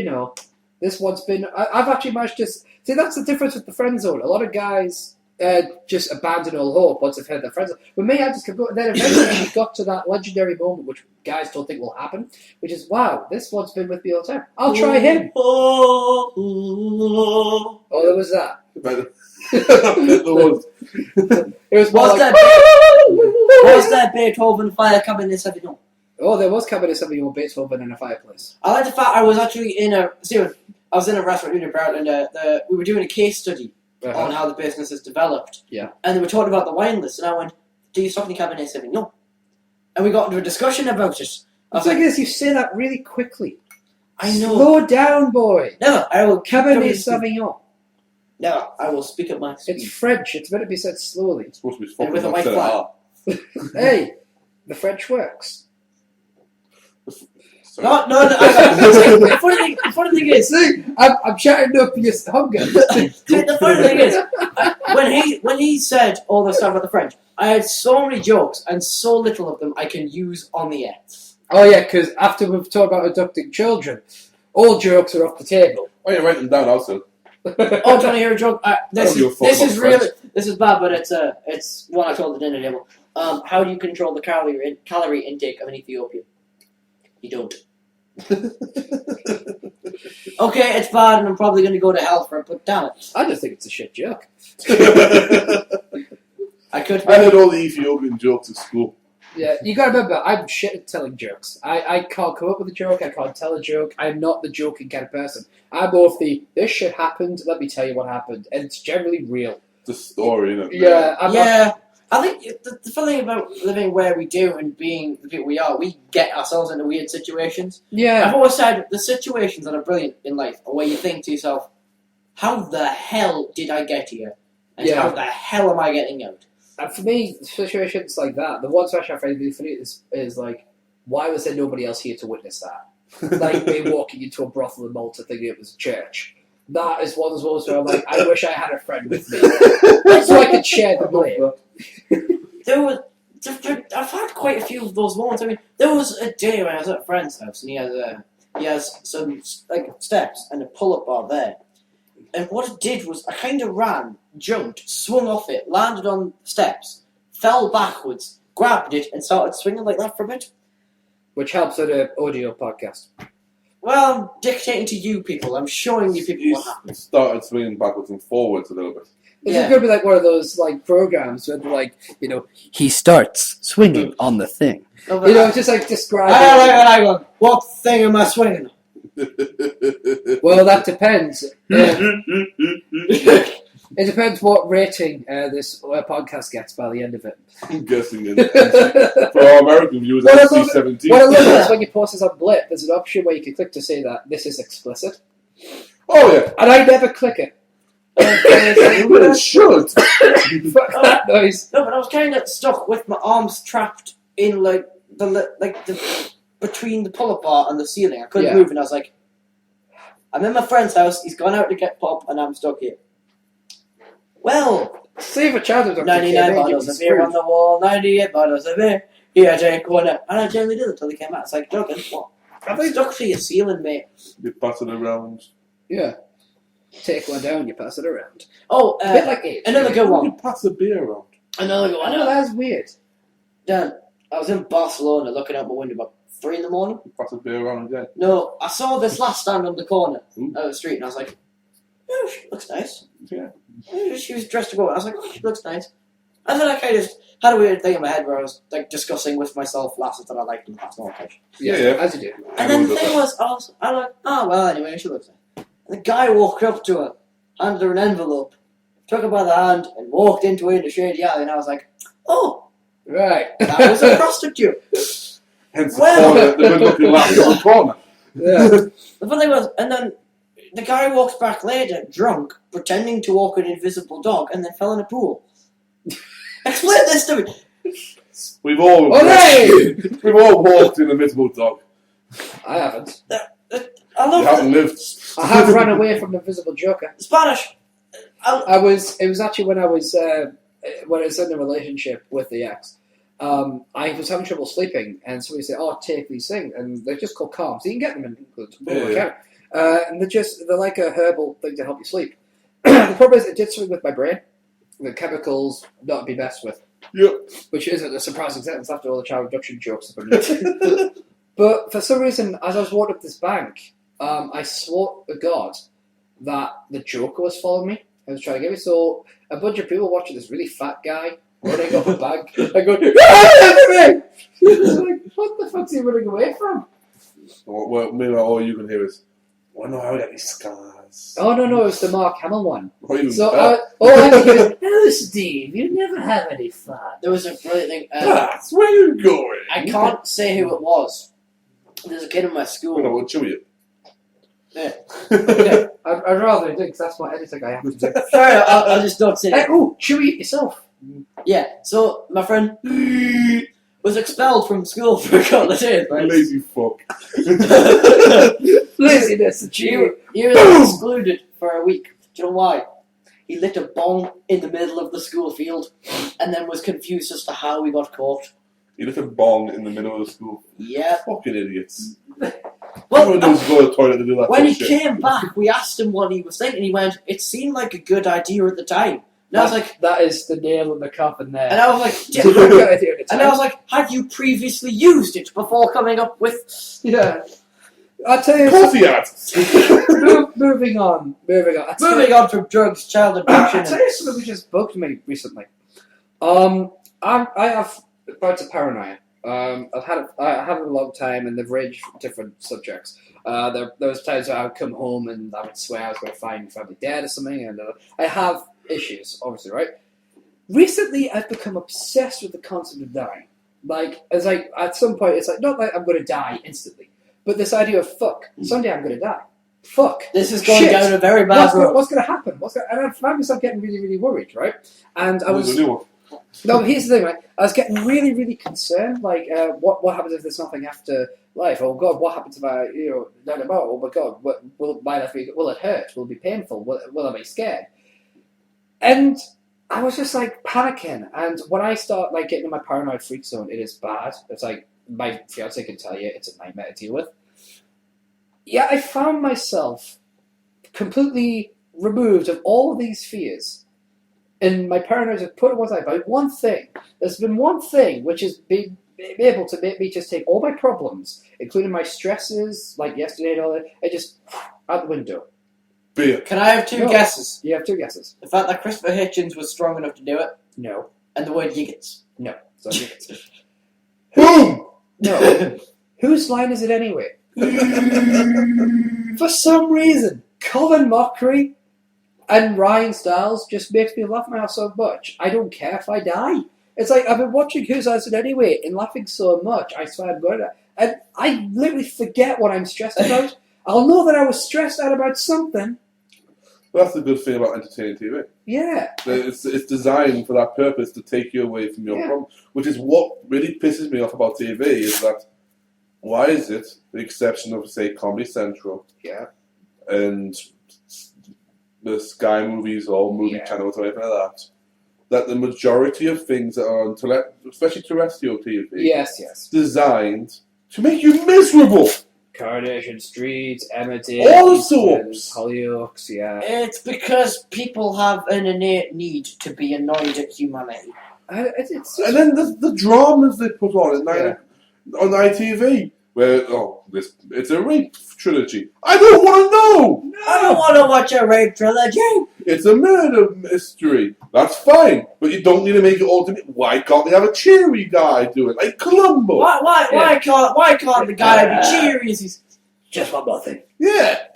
this one's been... I've actually managed to... See, that's the difference with the friend zone. A lot of guys just abandon all hope once they've had their friend zone. With me, I just kept going. Then eventually we got to that legendary moment, which guys don't think will happen, which is, wow, this one's been with me all the time. I'll try him. Oh, there was that. It was more Was there Beethoven fire Cabernet Sauvignon? Oh, there was Cabernet Sauvignon, Beethoven, in a fireplace. I like the fact I was actually in a restaurant in Barrett, and we were doing a case study on how the business is developed. Yeah. And they were talking about the wine list, and I went, do you stock any Cabernet Sauvignon? And we got into a discussion about it. The thing is, you say that really quickly. I know. Slow down, boy. No, I will. Cabernet Sauvignon. No, I will speak at my speed. It's French. It's meant to be said slowly. It's supposed to be And with a white flag. Hey, the French works. No. The funny thing is, see, I'm chatting up your hunger. the funny thing is, when he said all the stuff about the French, I had so many jokes and so little of them I can use on the air. Oh yeah, because after we've talked about adopting children, all jokes are off the table. Oh, you write them down also. Oh, do you want to hear a joke? This is bad, but it's one I told the dinner table. How do you control the calorie intake of an Ethiopian? You don't. Okay, it's bad, and I'm probably going to go to hell for it, but damn it. I just think it's a shit joke. I had all the Ethiopian jokes at school. Yeah, you gotta remember, I'm shit at telling jokes. I can't come up with a joke, I can't tell a joke, I'm not the joking kind of person. I'm more of the, this shit happened, let me tell you what happened, and it's generally real. The story, isn't it? Yeah, I think the funny thing about living where we do and being the people we are, we get ourselves into weird situations. Yeah. I've always said the situations that are brilliant in life are where you think to yourself, how the hell did I get here? And how the hell am I getting out? And for me, situations like that, the one situation I find really funny is like, why was there nobody else here to witness that? Like me walking into a brothel in Malta thinking it was a church. That is one of those moments where I'm like, I wish I had a friend with me. So I could share the blame. I've had quite a few of those moments. I mean, there was a day when I was at a friend's house and he has some like steps and a pull-up bar there. And what it did was I kind of ran, jumped, swung off it, landed on steps, fell backwards, grabbed it, and started swinging like that for a bit. Which helps with an audio podcast. Well, I'm dictating to you people. I'm showing you people what happened. Started swinging backwards and forwards a little bit. This is going to be like one of those like programs where they're like, he starts swinging on the thing. Just like describe I go, what thing am I swinging on? Well, that depends. It depends what rating this podcast gets by the end of it. I'm guessing for our American viewers, it's C-17. What I love is when you post this on Blip, there's an option where you can click to say that this is explicit. Oh yeah, and I never click it. It should. Fuck that noise. No, but I was kind of stuck with my arms trapped in the between the pull-up bar and the ceiling. I couldn't move, and I was like, I'm in my friend's house. He's gone out to get pop, and I'm stuck here. Well, save a child-abduction. 99 bottles of beer on the wall, 98 bottles of beer. Here, take one out. And I generally did it until they came out. It's like, Duggan, what? I'm stuck to your ceiling, mate. You pass it around. Yeah. Take one down, you pass it around. Oh, a bit like it. Another good one. You pass the beer around. Another good one. I know, that's weird. Dan, I was in Barcelona looking out my window about 3 in the morning. You pass the beer around again. No, I saw this last stand on the corner of the street, and I was like, oh, she looks nice. Yeah. She was dressed to go. I was like, oh, she looks nice. And then I kind of had a weird thing in my head where I was like discussing with myself lasses that I liked in the past occasion. Yeah, as you do. And then the thing was, I'm like, oh, well, anyway, she looks nice. And the guy walked up to her, handed her an envelope, took her by the hand, and walked into it in a shady alley, and I was like, oh, right. That was a prostitute. Hence the good-looking lass on the corner. Yeah. The funny thing was, and then the guy walked back later, drunk, pretending to walk an invisible dog, and then fell in a pool. Explain this to me. We've all walked in a invisible dog. I haven't. I love You haven't lived. I have run away from the Invisible Joker. Spanish. It was actually when I was in a relationship with the ex. I was having trouble sleeping, and somebody said, "Oh, take these things," and they're just called calms. You can get them in England, and they're like a herbal thing to help you sleep. The problem is, it did something with my brain. The chemicals not be messed with. Yep. Which isn't a surprising sentence after all the child abduction jokes. But for some reason, as I was walking up this bank, I swore to God that the Joker was following me. I was trying to get me. So a bunch of people watching this really fat guy running up a bank. I go, "Ah, it's like, what the fuck's he running away from? Well, maybe all you can hear is, "Oh no, I got these scars." Oh no, it's the Mark Hamill one. So I think it was, "Oh, Steve, you never have any fun." There was a brilliant thing. that's where you're going. I can't say who it was. There's a kid in my school. No, we'll chew you. Yeah. Okay, I'd rather do because that's what anything I have to do. Fair enough, I'll just not say it. Oh, chewy it yourself. Yeah, so my friend was expelled from school for a couple of days, right? Lazy fuck. Laziness and chewy. He was excluded for a week. Do you know why? He lit a bong in the middle of the school field and then was confused as to how he got caught. He lit a bong in the middle of the school. Yeah. Fucking idiots. Well, Everyone knows to go to the toilet to do that when he shit. came back, we asked him what he was thinking. He went, "It seemed like a good idea at the time." And I was like, that is the nail in the coffin there. and I was like, It's a good idea at the time. and I was like, had you previously used it before coming up with? Yeah. I'll tell you Of course he had. moving on. Moving on from drugs, child I'll abduction. tell you something which just bugged me recently. I have bouts of paranoia. I have it a long time, and they've ranged from different subjects. There was times where I would come home and I would swear I was going to find family dead or something, and I have issues, obviously, right? Recently, I've become obsessed with the concept of dying. Like, it's like at some point, it's like not like I'm going to die instantly, but this idea of fuck, someday I'm going to die. Fuck. This is going Shit. down a very bad road. What's going to happen? And I found myself getting really, really worried, right? And I was. There's a new one. No, but here's the thing, right? I was getting really, really concerned. Like, what happens if there's nothing after life? Oh God, what happens if I, die tomorrow? Oh my God, will my life be? Will it hurt? Will it be painful? Will I be scared? And I was just like panicking. And when I start like getting in my paranoid freak zone, it is bad. It's like my fiance can tell you, it's a nightmare to deal with. Yeah, I found myself completely removed of all of these fears. And my paranoia have put it one side by one thing. There's been one thing which has been able to make me just take all my problems, including my stresses, like yesterday and all that, and just out the window. Beer. Can I have two guesses? You have two guesses. The fact that Christopher Hitchens was strong enough to do it, No. and the word yiggits. No. So Boom! no. Whose line is it anyway? For some reason, Colin Mockery and Ryan Stiles just makes me laugh my ass so much. I don't care if I die. It's like, I've been watching Whose Line Is It Anyway and laughing so much, I swear I'm going to... And I literally forget what I'm stressed about. I'll know that I was stressed out about something. Well, that's the good thing about entertaining TV. Yeah. It's designed for that purpose, to take you away from your problem. Which is what really pisses me off about TV, is that why is it, the exception of, say, Comedy Central and the Sky Movies or Movie Channels or anything like that the majority of things that are on, especially terrestrial TV, designed to make you miserable. Coronation Street, Emmerdale, all the soaps, Hollyoaks, It's because people have an innate need to be annoyed at humanity. And then the dramas they put on at on ITV, where it's a rape trilogy. I don't want to know. No. I don't want to watch a rape trilogy. It's a murder mystery. That's fine, but you don't need to make it ultimate. Why can't they have a cheery guy do it, like Columbo? Why can't the guy be cheery? He's just one more thing. Yeah.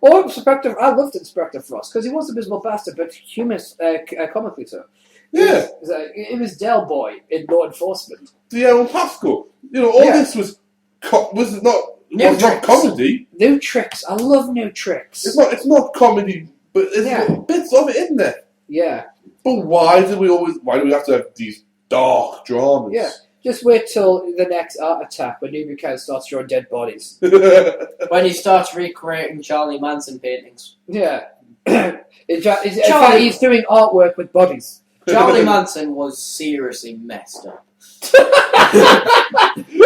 Or Inspector. I loved Inspector Frost because he was a miserable bastard, but humorous, comically so. Yeah. It was Del Boy in Law Enforcement. De'Aaron Pascal. This was not comedy. New Tricks. I love New Tricks. It's not comedy, but there's bits of it in there. Yeah. But why do we have to have these dark dramas? Yeah. Just wait till the next art attack when Nubian Cat starts drawing dead bodies. When he starts recreating Charlie Manson paintings. Yeah. In fact, he's doing artwork with bodies. Charlie Manson was seriously messed up.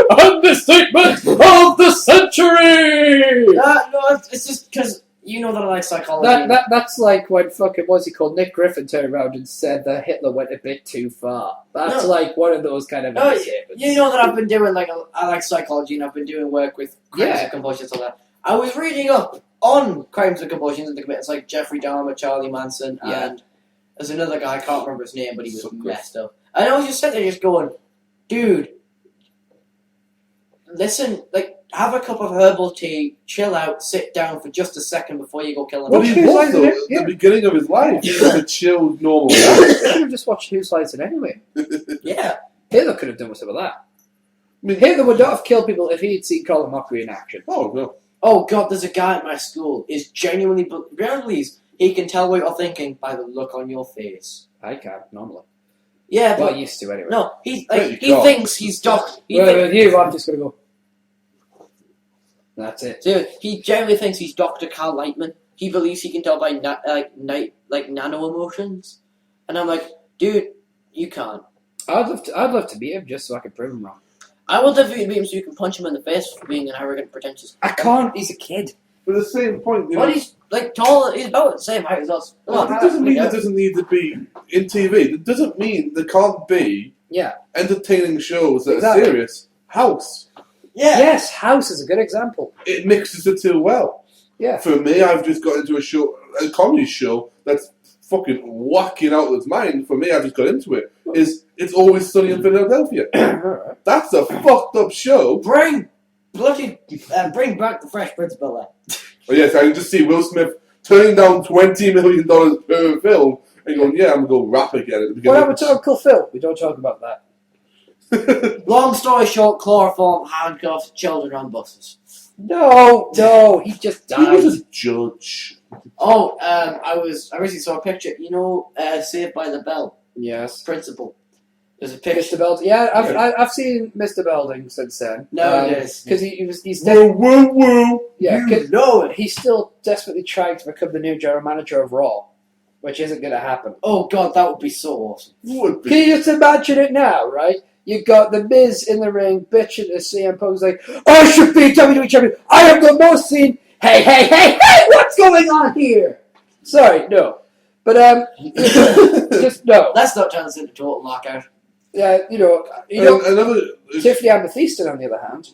Understatement of the century! No, it's just because you know that I like psychology. That's like when fucking, what's he called? Nick Griffin turned around and said that Hitler went a bit too far. That's like one of those kind of understatements. You know that I've been doing I like psychology and I've been doing work with crimes and compulsions and all that. I was reading up on crimes and compulsions and the commitments like Jeffrey Dahmer, Charlie Manson, and there's another guy, I can't remember his name, but he was messed up. And I was just sitting there just going, dude, listen, have a cup of herbal tea, chill out, sit down for just a second before you go kill him. What he was, though, at the beginning of his life, he was a chill, normal guy. He could have just watched Who Slides It anyway. Yeah. Hitler could have done some of that. I mean, Hitler would not have killed people if he had seen Colin Mockery in action. Oh, no. Oh, God, there's a guy at my school is genuinely... He can tell what you're thinking by the look on your face. I can't, normally. Yeah, Well, but... I used to, anyway. No, he thinks he's Doc... With you, I'm just going to go... That's it. So he generally thinks he's Dr. Carl Lightman. He believes he can tell by nano emotions, and I'm like, dude, you can't. I'd love to meet him just so I could prove him wrong. I would love you to meet him so you can punch him in the face for being an arrogant, pretentious. I can't. He's a kid. But at the same point, But he's tall. He's about the same height as us. Well, that doesn't mean it doesn't need to be in TV. It doesn't mean there can't be entertaining shows that are serious. House. Yeah. Yes, House is a good example. It mixes the two well. Yeah. For me, I've just got into a comedy show that's fucking whacking out its mind. For me, I've just got into it. It's Always Sunny in Philadelphia. That's a fucked up show. Bring back the Fresh Prince of Bel-Air. Oh, yes, I can just see Will Smith turning down $20 million per film and going, yeah, I'm going to go rap again at the beginning. What about Uncle Phil? We don't talk about that. Long story short, chloroform, handcuffs, children on buses. No, he just died. He was a judge. Oh, I recently saw a picture. You know, Saved by the Bell. Yes. Principal. There's a picture. Mr. Belding. Yeah, I've seen Mr. Belding since then. No, it is. Because he's Woo, woo, woo. Yeah, you know it. He's still desperately trying to become the new general manager of Raw, which isn't going to happen. Oh, God, that would be so awesome. Would be. Can you just imagine it now, right? You got the Miz in the ring bitching to CM Punk's like, I should be WWE champion. I have the most seen. Hey, what's going on here? Sorry, no. But, just no. Let's not turn this into total knockout. Yeah, Tiffany Amethyst, on the other hand.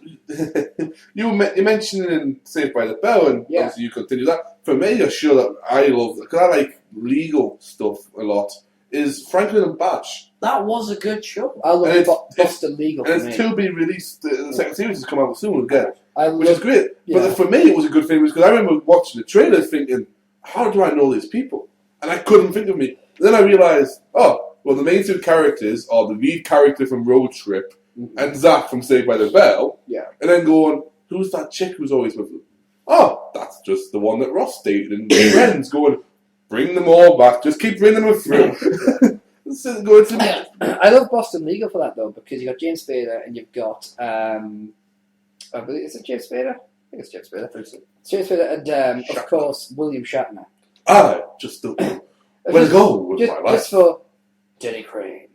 you mentioned in Saved by the Bell, and obviously you continue that. For me, a show that I love, because I like legal stuff a lot, is Franklin and Bash. That was a good show. I love Boston Legal. And it's to be released. The second series has come out soon again, which is love, great. Yeah. But for me, it was a good thing because I remember watching the trailer thinking, how do I know these people? And I couldn't think of me. And then I realised, the main two characters are the lead character from Road Trip and Zach from Saved by the Bell. Yeah. And then going, who's that chick who's always with them? Oh, that's just the one that Ross dated and friends going, bring them all back. Just keep bringing them through. I love Boston Legal for that though, because you've got James Spader and you've got I believe, is it James Spader? I think it's James Spader. James Spader and of course William Shatner. Just the go with my life. Just for Denny Crane.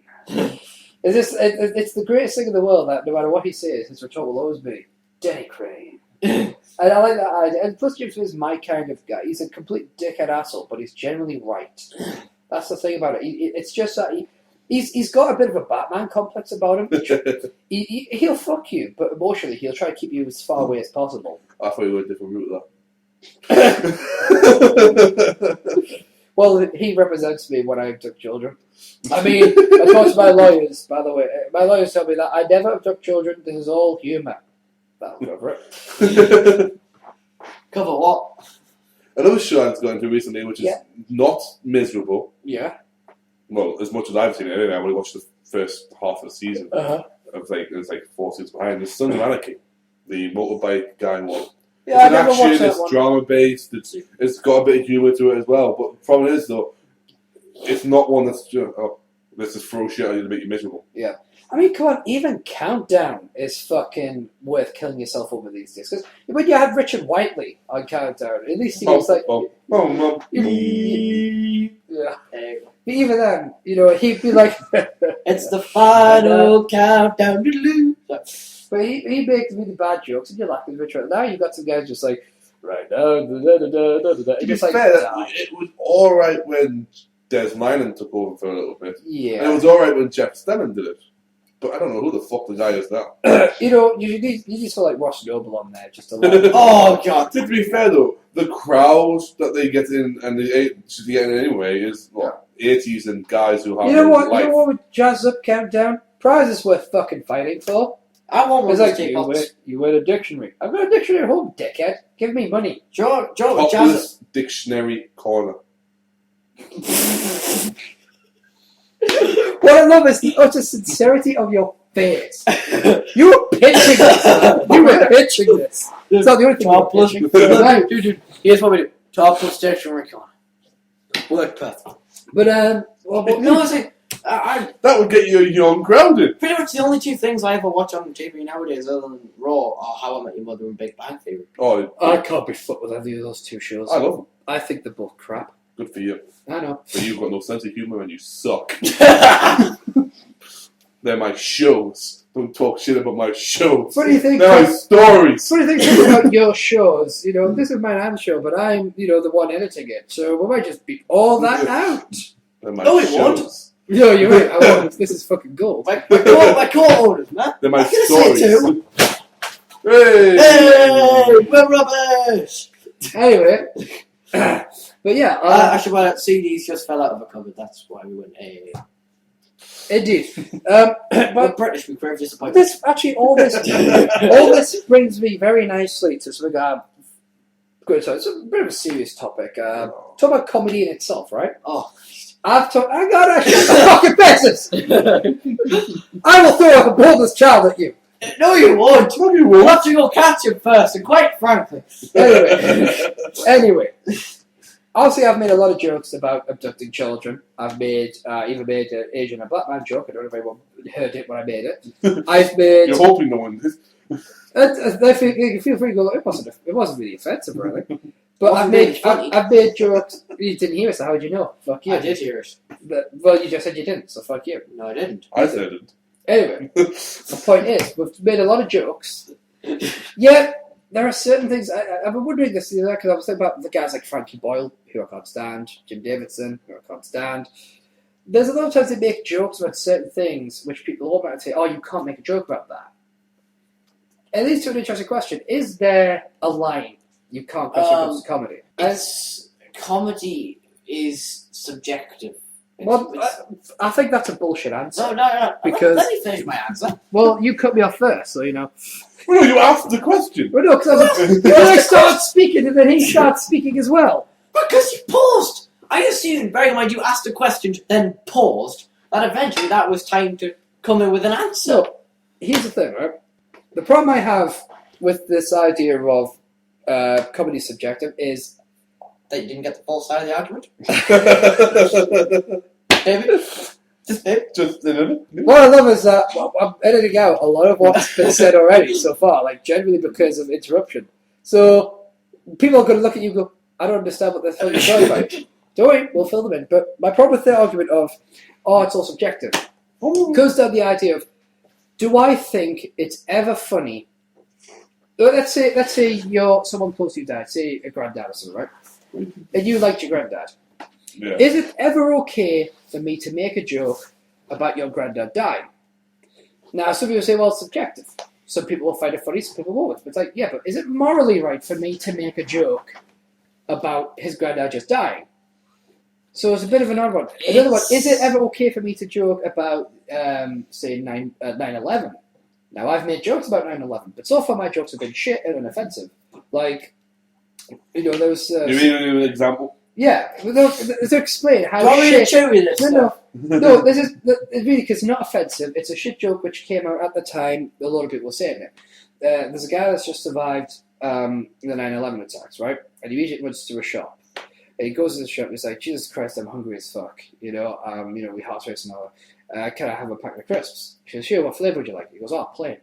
It's the greatest thing in the world that no matter what he says, his retort will always be Denny Crane. And I like that idea. And plus James Spader's my kind of guy. He's a complete dickhead asshole, but he's genuinely right. That's the thing about it. It's just that he's got a bit of a Batman complex about him. He'll fuck you, but emotionally he'll try to keep you as far away as possible. I thought you were a different route that. Well, he represents me when I abduct children. I mean, according to my lawyers, by the way, my lawyers tell me that I never abduct children. This is all humour. That'll cover it. Cover what? Another show I've gone to recently, which is not miserable. Yeah. Well, as much as I've seen it anyway, I only watched the first half of the season. It's like 4 seasons behind. It's Sons of Anarchy, the motorbike gang one. Yeah, it's an action, it's drama based, it's got a bit of humour to it as well. But the problem is though, it's not one that's just Let's just throw shit at you to make you miserable. I mean, come on, even Countdown is fucking worth killing yourself over these days. Because when you had Richard Whiteley on Countdown, at least he was like... Yeah. But even then, he'd be like... It's the final countdown. But he makes really bad jokes, and you're laughing with Richard. Now you've got some guys just like... Right now, To be fair, it was alright when Des Nyland took over for a little bit. Yeah. And it was alright when Jeff Stelling did it. But I don't know who the fuck the guy is now. You just feel like Ross Noble on there, just to like... Oh, God. To be fair, though, the crowd that they get in, and they should get in anyway, is, 80s and guys who have You know what life. would jazz up Countdown? Prizes worth fucking fighting for. I want one It's of like, those you win a dictionary. I've got a dictionary at home, dickhead. Give me money. Joe, Topless Dictionary Corner. What I love is the utter sincerity of your face. You were pitching this. You were pitching this. It's not the only thing Topless. you're pitching. Dude, here's what we do. Topless dictionary corner. Word perfect. But, No, I That would get you a young crowd in. pretty much the only two things I ever watch on TV nowadays, other than Raw, are How I Met Your Mother and Big Bang Theory. Oh, I can't be fucked with either of those two shows. I love them. I think they're both crap. Good for you. I know. But you've got no sense of humour and you suck. They're my shows. Don't talk shit about my shows. What do you think? They're my stories. What do you think about your shows? This is my own show, but I'm, the one editing it. So we might just beat all that out. They're my No, it shows. won't. No, you're right. I won't. This is fucking gold. My co-owners, man. They're my I can say stories. too. Hey! We're rubbish! Anyway. But yeah. Actually, well, CDs just fell out of a cupboard. That's why we went, hey. Indeed. We're But British, we're very disappointed. all this brings me very nicely to something good. So it's a bit of a serious topic. Talk about comedy in itself, right? Oh. I gotta shut the fucking faces! I will throw a boulder's child at you. No, you won't. No, you We'll won't. have to go catch him first, and quite frankly. Anyway. Obviously, I've made a lot of jokes about abducting children. I've even made an Asian and black man joke. I don't know if anyone heard it when I made it. I've made... You're hoping no one did. Feel free to go, it wasn't really offensive, really. But Well, I've really made funny. I've made jokes. You didn't hear it, so how would you know? Fuck you. I did hear it. Well, you just said you didn't, so fuck you. No, I didn't. I said it. Anyway, the point is, we've made a lot of jokes. Yeah, there are certain things. I've been wondering this because I was thinking about the guys like Frankie Boyle, who I can't stand, Jim Davidson, who I can't stand. There's a lot of times they make jokes about certain things which people all about and say, oh, you can't make a joke about that. It leads to an interesting question. Is there a line you can't cross when it comes to comedy? Comedy is subjective. Well, I think that's a bullshit answer. No. Because- Let me finish my answer. Well, you cut me off first, so Well, no, you asked the question. Well, no, because I started speaking and then he started speaking as well. Because you paused. I assumed, bearing in mind you asked a question, then paused, that eventually that was time to come in with an answer. So, here's the thing, right? The problem I have with this idea of comedy subjective is... That you didn't get the full side of the argument? Just What I love is that I'm editing out a lot of what's been said already so far, like generally because of interruption. So people are going to look at you and go, I don't understand what the hell you're talking about. Don't worry, we'll fill them in. But my problem with the argument of, oh, it's all subjective, comes down to the idea of, do I think it's ever funny? Let's say you're someone close to your dad, say a granddad or something, right? And you liked your granddad. Yeah. Is it ever okay for me to make a joke about your granddad dying? Now, some people say, well, it's subjective. Some people will find it funny, some people won't. But it's like, yeah, but is it morally right for me to make a joke about his granddad just dying? So it's a bit of an odd one. Another one, is it ever okay for me to joke about, say, 9/11? Now, I've made jokes about 9/11, but so far my jokes have been shit and unoffensive. Like, there was... You mean an example? Yeah, to explain how Do you want me to shit... chew with this? No, this is really because it's not offensive. It's a shit joke which came out at the time. A lot of people were saying it. There's a guy that's just survived the 9/11 attacks, right? And he immediately runs to a shop. he goes to the shop. He's like, Jesus Christ, I'm hungry as fuck. We horse race and all that. Can I have a pack of crisps? She goes, sure. What flavour would you like? He goes, plain.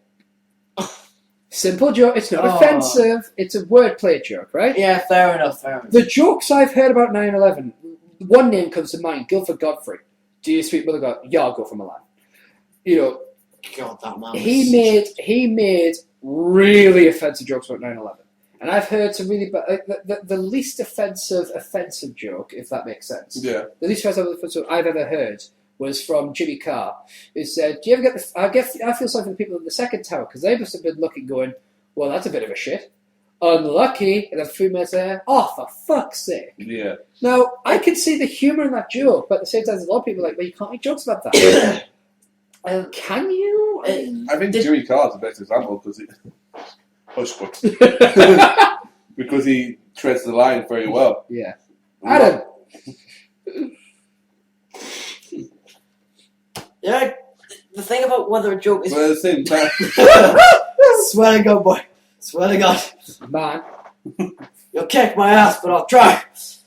Simple joke. It's not offensive. It's a wordplay joke, right? Yeah, fair enough. The jokes I've heard about 9/11, one name comes to mind: Guilford Godfrey. Do you sweet mother God? Yeah, I'll go for Milan. God, that man. He made really offensive jokes about 9/11, and I've heard some really bad. The least offensive joke, if that makes sense. Yeah. The least offensive I've ever heard was from Jimmy Carr, who said, "Do you ever get I feel sorry for the people in the second tower because they must have been looking, going, well, that's a bit of a shit. Unlucky." And then 3 minutes later, oh, for fuck's sake. Yeah. Now, I can see the humour in that joke, but at the same time, there's a lot of people like, well, you can't make jokes about that. Can you? I think Jimmy Carr's the best example because because he treads the line very well. Yeah. Adam. Yeah, the thing about whether a joke is... But at the same time... Swear to God, boy. Swear to God. Man. You'll kick my ass, but I'll try. It's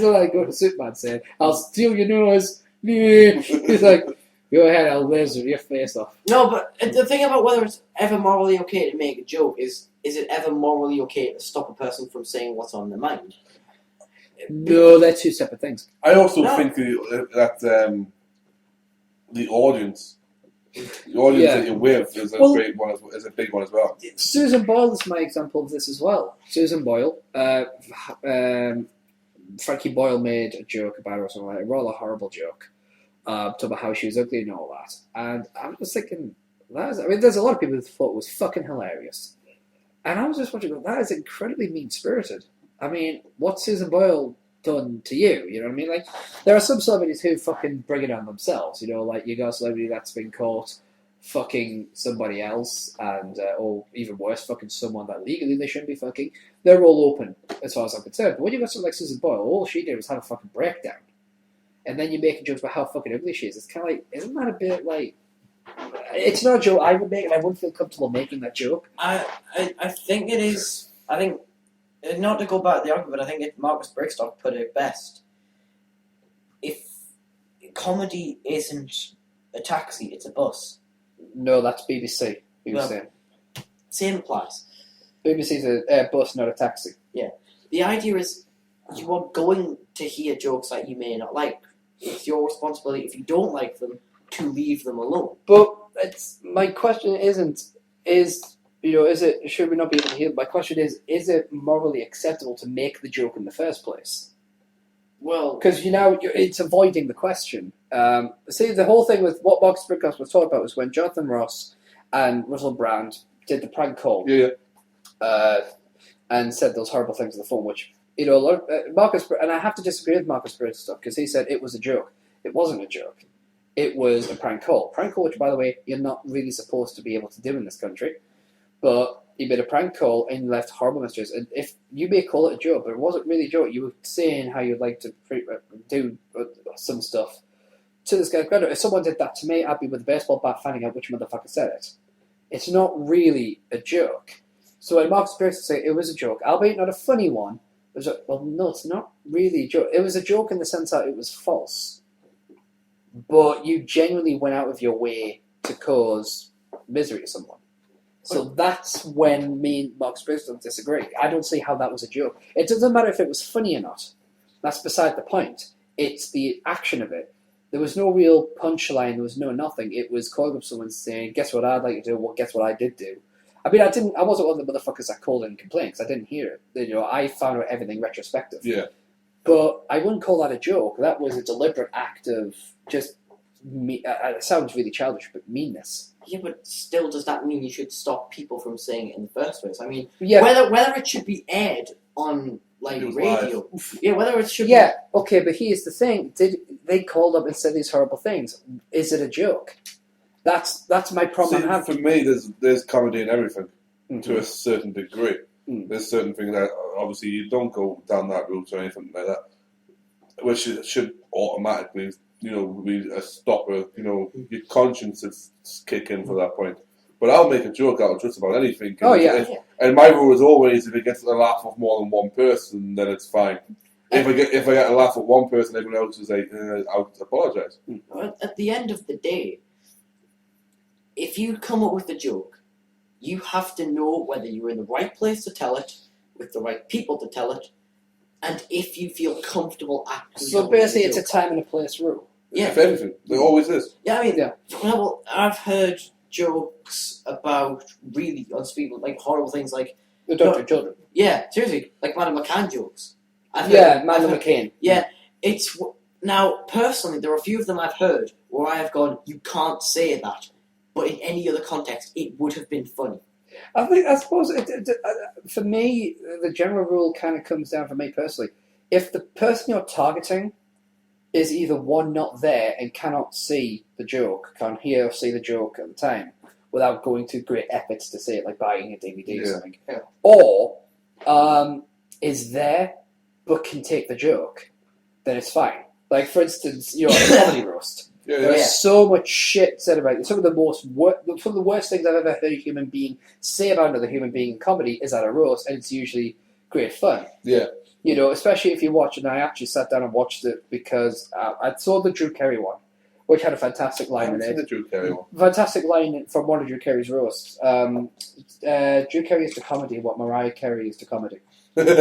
not like going to Superman saying, I'll steal your nose. He's like, go ahead, I'll laser your face off. No, but the thing about whether it's ever morally okay to make a joke is it ever morally okay to stop a person from saying what's on their mind? No, they're two separate things. I also think that the audience that you're with is a great one, is a big one as well. Susan Boyle is my example of this as well. Susan Boyle, Frankie Boyle made a joke about her or something like that, a rather horrible joke, talking about how she was ugly and all that. And I was thinking, there's a lot of people who thought it was fucking hilarious. And I was just wondering, that is incredibly mean-spirited. I mean, what's Susan Boyle done to you? You know what I mean? Like, there are some celebrities who fucking bring it on themselves. Like you got a celebrity that's been caught fucking somebody else, and or even worse, fucking someone that legally they shouldn't be fucking. They're all open, as far as I'm concerned. But when you got someone like Susan Boyle, all she did was have a fucking breakdown, and then you're making jokes about how fucking ugly she is. It's kind of like, isn't that a bit like? It's not a joke I would make, and I wouldn't feel comfortable making that joke. I think it is. I think. Not to go back to the argument, but I think Marcus Brickstock put it best. If comedy isn't a taxi, it's a bus. No, that's BBC. Same applies. BBC's a bus, not a taxi. Yeah. The idea is you are going to hear jokes that you may not like. It's your responsibility, if you don't like them, to leave them alone. But my question should we not be able to hear? My question is it morally acceptable to make the joke in the first place? Well, because it's avoiding the question. See, the whole thing with what Marcus Brickhouse was talking about was when Jonathan Ross and Russell Brand did the prank call, and said those horrible things on the phone, which Marcus, and I have to disagree with Marcus Brickhouse because he said it was a joke. It wasn't a joke. It was a prank call. Prank call, which, by the way, you're not really supposed to be able to do in this country. But he made a prank call and left horrible messages. And if you may call it a joke, but it wasn't really a joke. You were saying how you'd like to do some stuff to this guy. If someone did that to me, I'd be with a baseball bat finding out which motherfucker said it. It's not really a joke. So when Marcus Pierce say it was a joke, albeit not a funny one, it was well, no, it's not really a joke. It was a joke in the sense that it was false. But you genuinely went out of your way to cause misery to someone. So that's when me and Marcus Brickhouse disagree. I don't see how that was a joke. It doesn't matter if it was funny or not. That's beside the point. It's the action of it. There was no real punchline. There was no nothing. It was calling up someone saying, guess what I'd like to do? Well, guess what I did do? I mean, I wasn't one of the motherfuckers that called in and complained because I didn't hear it. I found out everything retrospective. Yeah. But I wouldn't call that a joke. That was a deliberate act of just, it sounds really childish, but meanness. Yeah, but still, does that mean you should stop people from saying it in the first place? I mean, yeah. whether it should be aired on radio, whether it should. Yeah, okay, but here's the thing: they called up and said these horrible things? Is it a joke? That's my problem. For me, there's comedy in everything to a certain degree. There's certain things that obviously you don't go down that route or anything like that, which should automatically. Be a stopper. Your conscience is kick in for that point. But I'll make a joke out of just about anything. Oh, yeah. And my rule is always, if it gets a laugh of more than one person, then it's fine. If I get a laugh of one person, everyone else is like, I'll apologise. At the end of the day, if you come up with a joke, you have to know whether you're in the right place to tell it, with the right people to tell it, and if you feel comfortable actually. So basically, it's a time and a place rule. Yeah. If anything, there always is. Yeah, I mean, for example, I've heard jokes about really unspeakable, like horrible things, like The Dr. Children. Yeah, seriously, like Madam McCann jokes. Madam McCain. Yeah, it's now personally there are a few of them I've heard where I have gone, you can't say that, but in any other context, it would have been funny. I suppose for me, the general rule kind of comes down for me personally. If the person you're targeting is either one, not there and cannot see the joke, can't hear or see the joke at the time, without going to great efforts to see it, like buying a DVD or something, or is there but can take the joke, then it's fine. Like, for instance, a comedy roast. There's so much shit said about it. Some of the worst things I've ever heard a human being say about another human being in comedy is at a roast, and it's usually great fun. Yeah. Especially if you watch it, and I actually sat down and watched it because I saw the Drew Carey one, which had a fantastic line in it. The Drew Carey one. Fantastic line from one of Drew Carey's roasts. Drew Carey is to comedy what Mariah Carey is to comedy. But in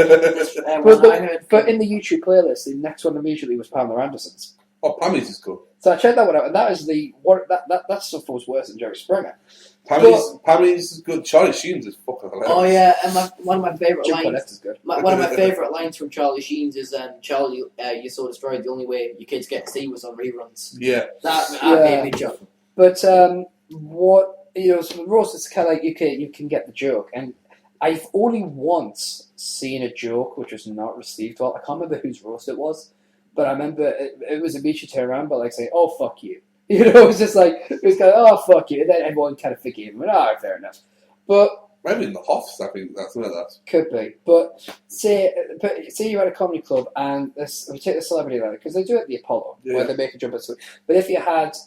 the YouTube playlist, the next one immediately was Pamela Anderson's. Oh, Pammy's is good. So I checked that one out, and that is that stuff was worse than Jerry Springer. Pammy's is good. Charlie Sheen's is fucking hilarious. Oh yeah, and one of my favourite lines. Is good. One of my favourite lines from Charlie Sheen's is "Charlie, you're so destroyed. The only way you kids get to see was on reruns." Yeah, that made me chuckle. But so the roast is kind of like you can get the joke, and I've only once seen a joke which was not received well. I can't remember whose roast it was. But I remember it was a mutual turn around, but like saying, "Oh fuck you," it was just like it was kind of, "Oh fuck you," and then everyone kind of forgave him. And fair enough. But maybe in the Hoffs, I think that's one of that. Could be, but say you're at a comedy club and we take the celebrity there because they do it at the Apollo where they make a jump at. But if you had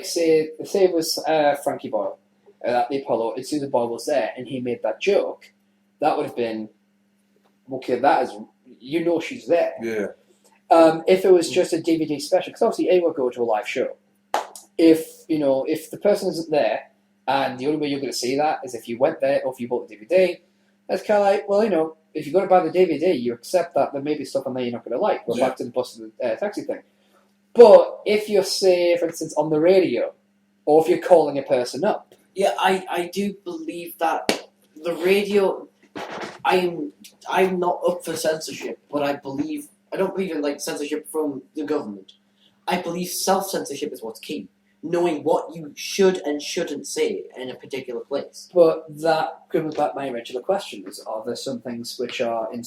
say it was Frankie Boyle at the Apollo, and Susan Boyle was there and he made that joke, that would have been okay. That is she's there. Yeah. If it was just a DVD special, because obviously anyone would go to a live show. If the person isn't there, and the only way you're going to see that is if you went there or if you bought the DVD, that's kind of like, well, if you're going to buy the DVD, you accept that there may be stuff on there you're not going to like. Back to the bus and the taxi thing. But if you're, say, for instance, on the radio, or if you're calling a person up. Yeah, I do believe that the radio, I'm not up for censorship, but I don't believe in censorship from the government. I believe self-censorship is what's key. Knowing what you should and shouldn't say in a particular place. But that comes back to my original question: are there some things which are in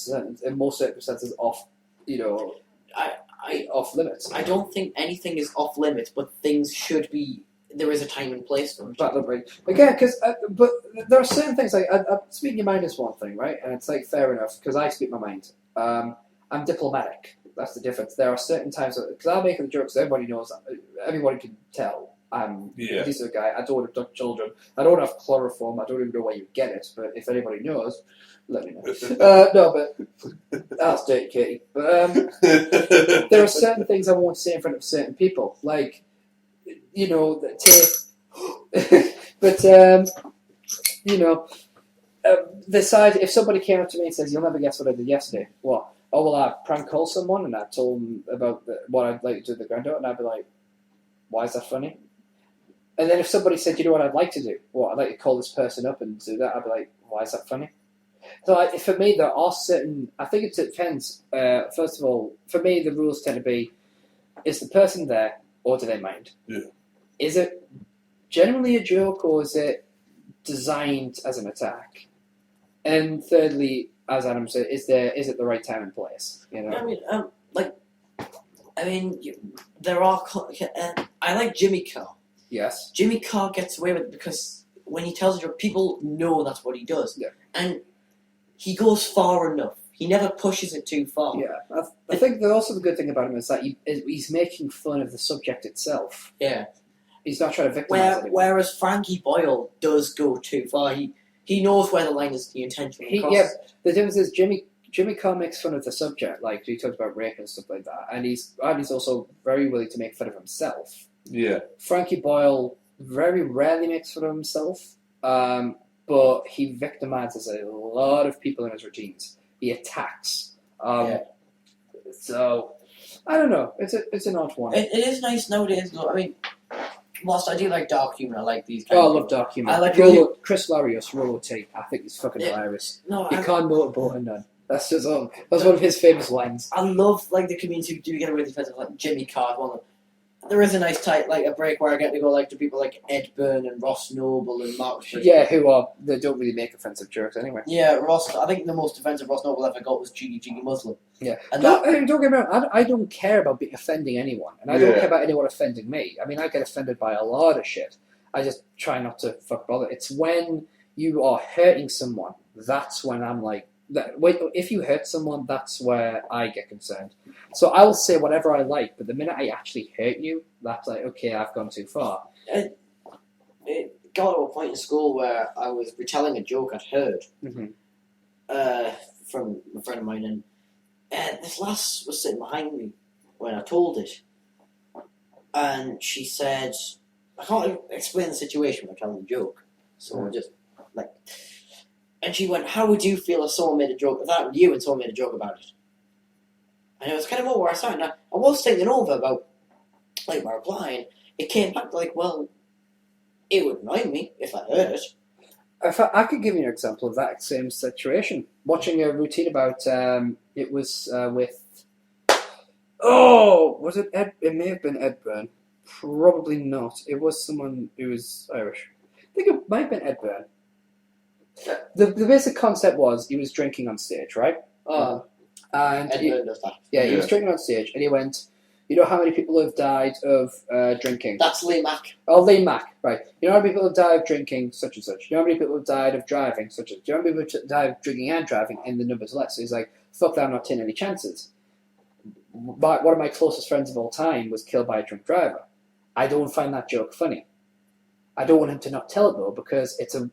most circumstances off limits? I don't think anything is off limits, but things should be. There is a time and place for it. Again, but there are certain things speaking your mind is one thing, right? And it's fair enough because I speak my mind. I'm diplomatic. That's the difference. There are certain times because I'm making the jokes. Everybody knows. Everybody can tell. I'm a decent guy. I don't abduct children. I don't have chloroform. I don't even know where you get it. But if anybody knows, let me know. No, but that's dirty, Katie. But there are certain things I won't say in front of certain people, decide if somebody came up to me and says, "You'll never guess what I did yesterday." What? Oh, well, I prank called someone and I told them about what I'd like to do with the granddaughter, and I'd be like, "Why is that funny?" And then if somebody said, "You know what I'd like to do? What, I'd like to call this person up and do that," I'd be like, "Why is that funny?" So for me, there are certain. I think it depends. First of all, for me, the rules tend to be: is the person there, or do they mind? Yeah. Is it genuinely a joke, or is it designed as an attack? And thirdly, as Adam said, is it the right time and place? There are. I like Jimmy Carr. Yes. Jimmy Carr gets away with it because when he tells a joke, people know that's what he does. Yeah. And he goes far enough. He never pushes it too far. Yeah. I think also the good thing about him is that he's making fun of the subject itself. Yeah. He's not trying to victimize anyone. Whereas Frankie Boyle does go too far. He knows where the line is. The intentionally crosses. Yeah, the difference is Jimmy Carr makes fun of the subject, like he talks about rape and stuff like that, and he's also very willing to make fun of himself. Yeah. Frankie Boyle very rarely makes fun of himself, but he victimizes a lot of people in his routines. He attacks. So I don't know. It's an odd one. It is nice nowadays, though. I mean, whilst I do like dark humor, I like these kind I of love dark humor. I like Chris Larios, Rollo Tape. I think he's fucking hilarious. No, You can't motorboat and none. That's just all. That's one of his famous lines. I love like the comedians who do get away with offensive, like Jimmy Carr. One of them. There is a nice tight like a break where I get to go like to people like Ed Byrne and Ross Noble and Mark. Yeah, they don't really make offensive jokes anyway. Yeah, Ross. I think the most offensive Ross Noble ever got was Jiggy Jiggy Muslim. Yeah, and don't get me wrong. I don't care about offending anyone, and I don't care about anyone offending me. I mean, I get offended by a lot of shit. I just try not to fuck bother. It's when you are hurting someone that's when I'm like. If you hurt someone, that's where I get concerned. So I will say whatever I like, but the minute I actually hurt you, that's like, okay, I've gone too far. It got to a point in school where I was retelling a joke I'd heard from a friend of mine, and this lass was sitting behind me when I told it, and she said, I can't explain the situation when I'm telling the joke, so just like... And she went, how would you feel if someone made a joke about you and someone made a joke about it? And it was kind of more where I started. Now, I was thinking over about, like, my reply, and it came back like, well, it would annoy me if I heard it. I could give you an example of that same situation. Watching a routine about, it was with, was it Ed? It may have been Ed Byrne. Probably not. It was someone who was Irish. I think it might have been Ed Byrne. The basic concept was he was drinking on stage, right? And he was drinking on stage, and he went, you know how many people have died of drinking? That's Lee Mack. Oh, Lee Mack, right. You know how many people have died of drinking, such and such. You know how many people have died of driving, such as. You know how many people have died of drinking and driving, and the number's less. So he's like, fuck that, I'm not taking any chances. But one of my closest friends of all time was killed by a drunk driver. I don't find that joke funny. I don't want him to not tell it though, because it's a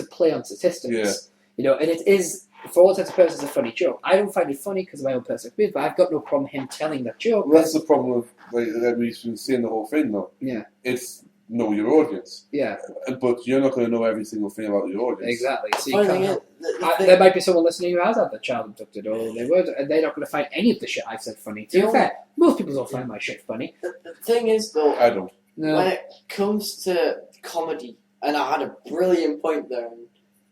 play on statistics. Yeah. You know, and it is, for all intents and purposes, a funny joke. I don't find it funny because of my own personal experience, but I've got no problem him telling that joke. Well, that's the problem with that we've been seeing the whole thing though. Yeah. It's know your audience. Yeah. But you're not going to know every single thing about your audience. Exactly. So there might be someone listening who has had their child abducted, or they would, and they're not going to find any of the shit I've said funny. To be fair, most people don't find my shit funny. The thing is, though, I don't. No. When it comes to comedy, and I had a brilliant point there, and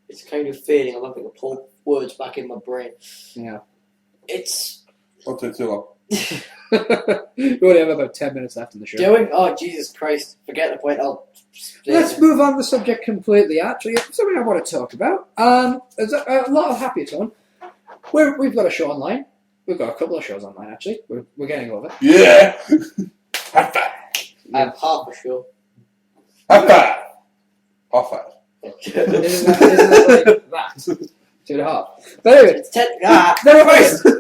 it's kind of fading. I'm having to pull words back in my brain. Yeah. It's... Don't take too long. We only have about 10 minutes left in the show. Oh, Jesus Christ. Forget the point. Let's move on the subject completely, actually. It's something I want to talk about. There's a lot of happy tone. We've got a show online. We've got a couple of shows online, actually. We're getting over. Yeah! High five! I have half a show. High five! Half five. Isn't that like that? 2.5. But anyway,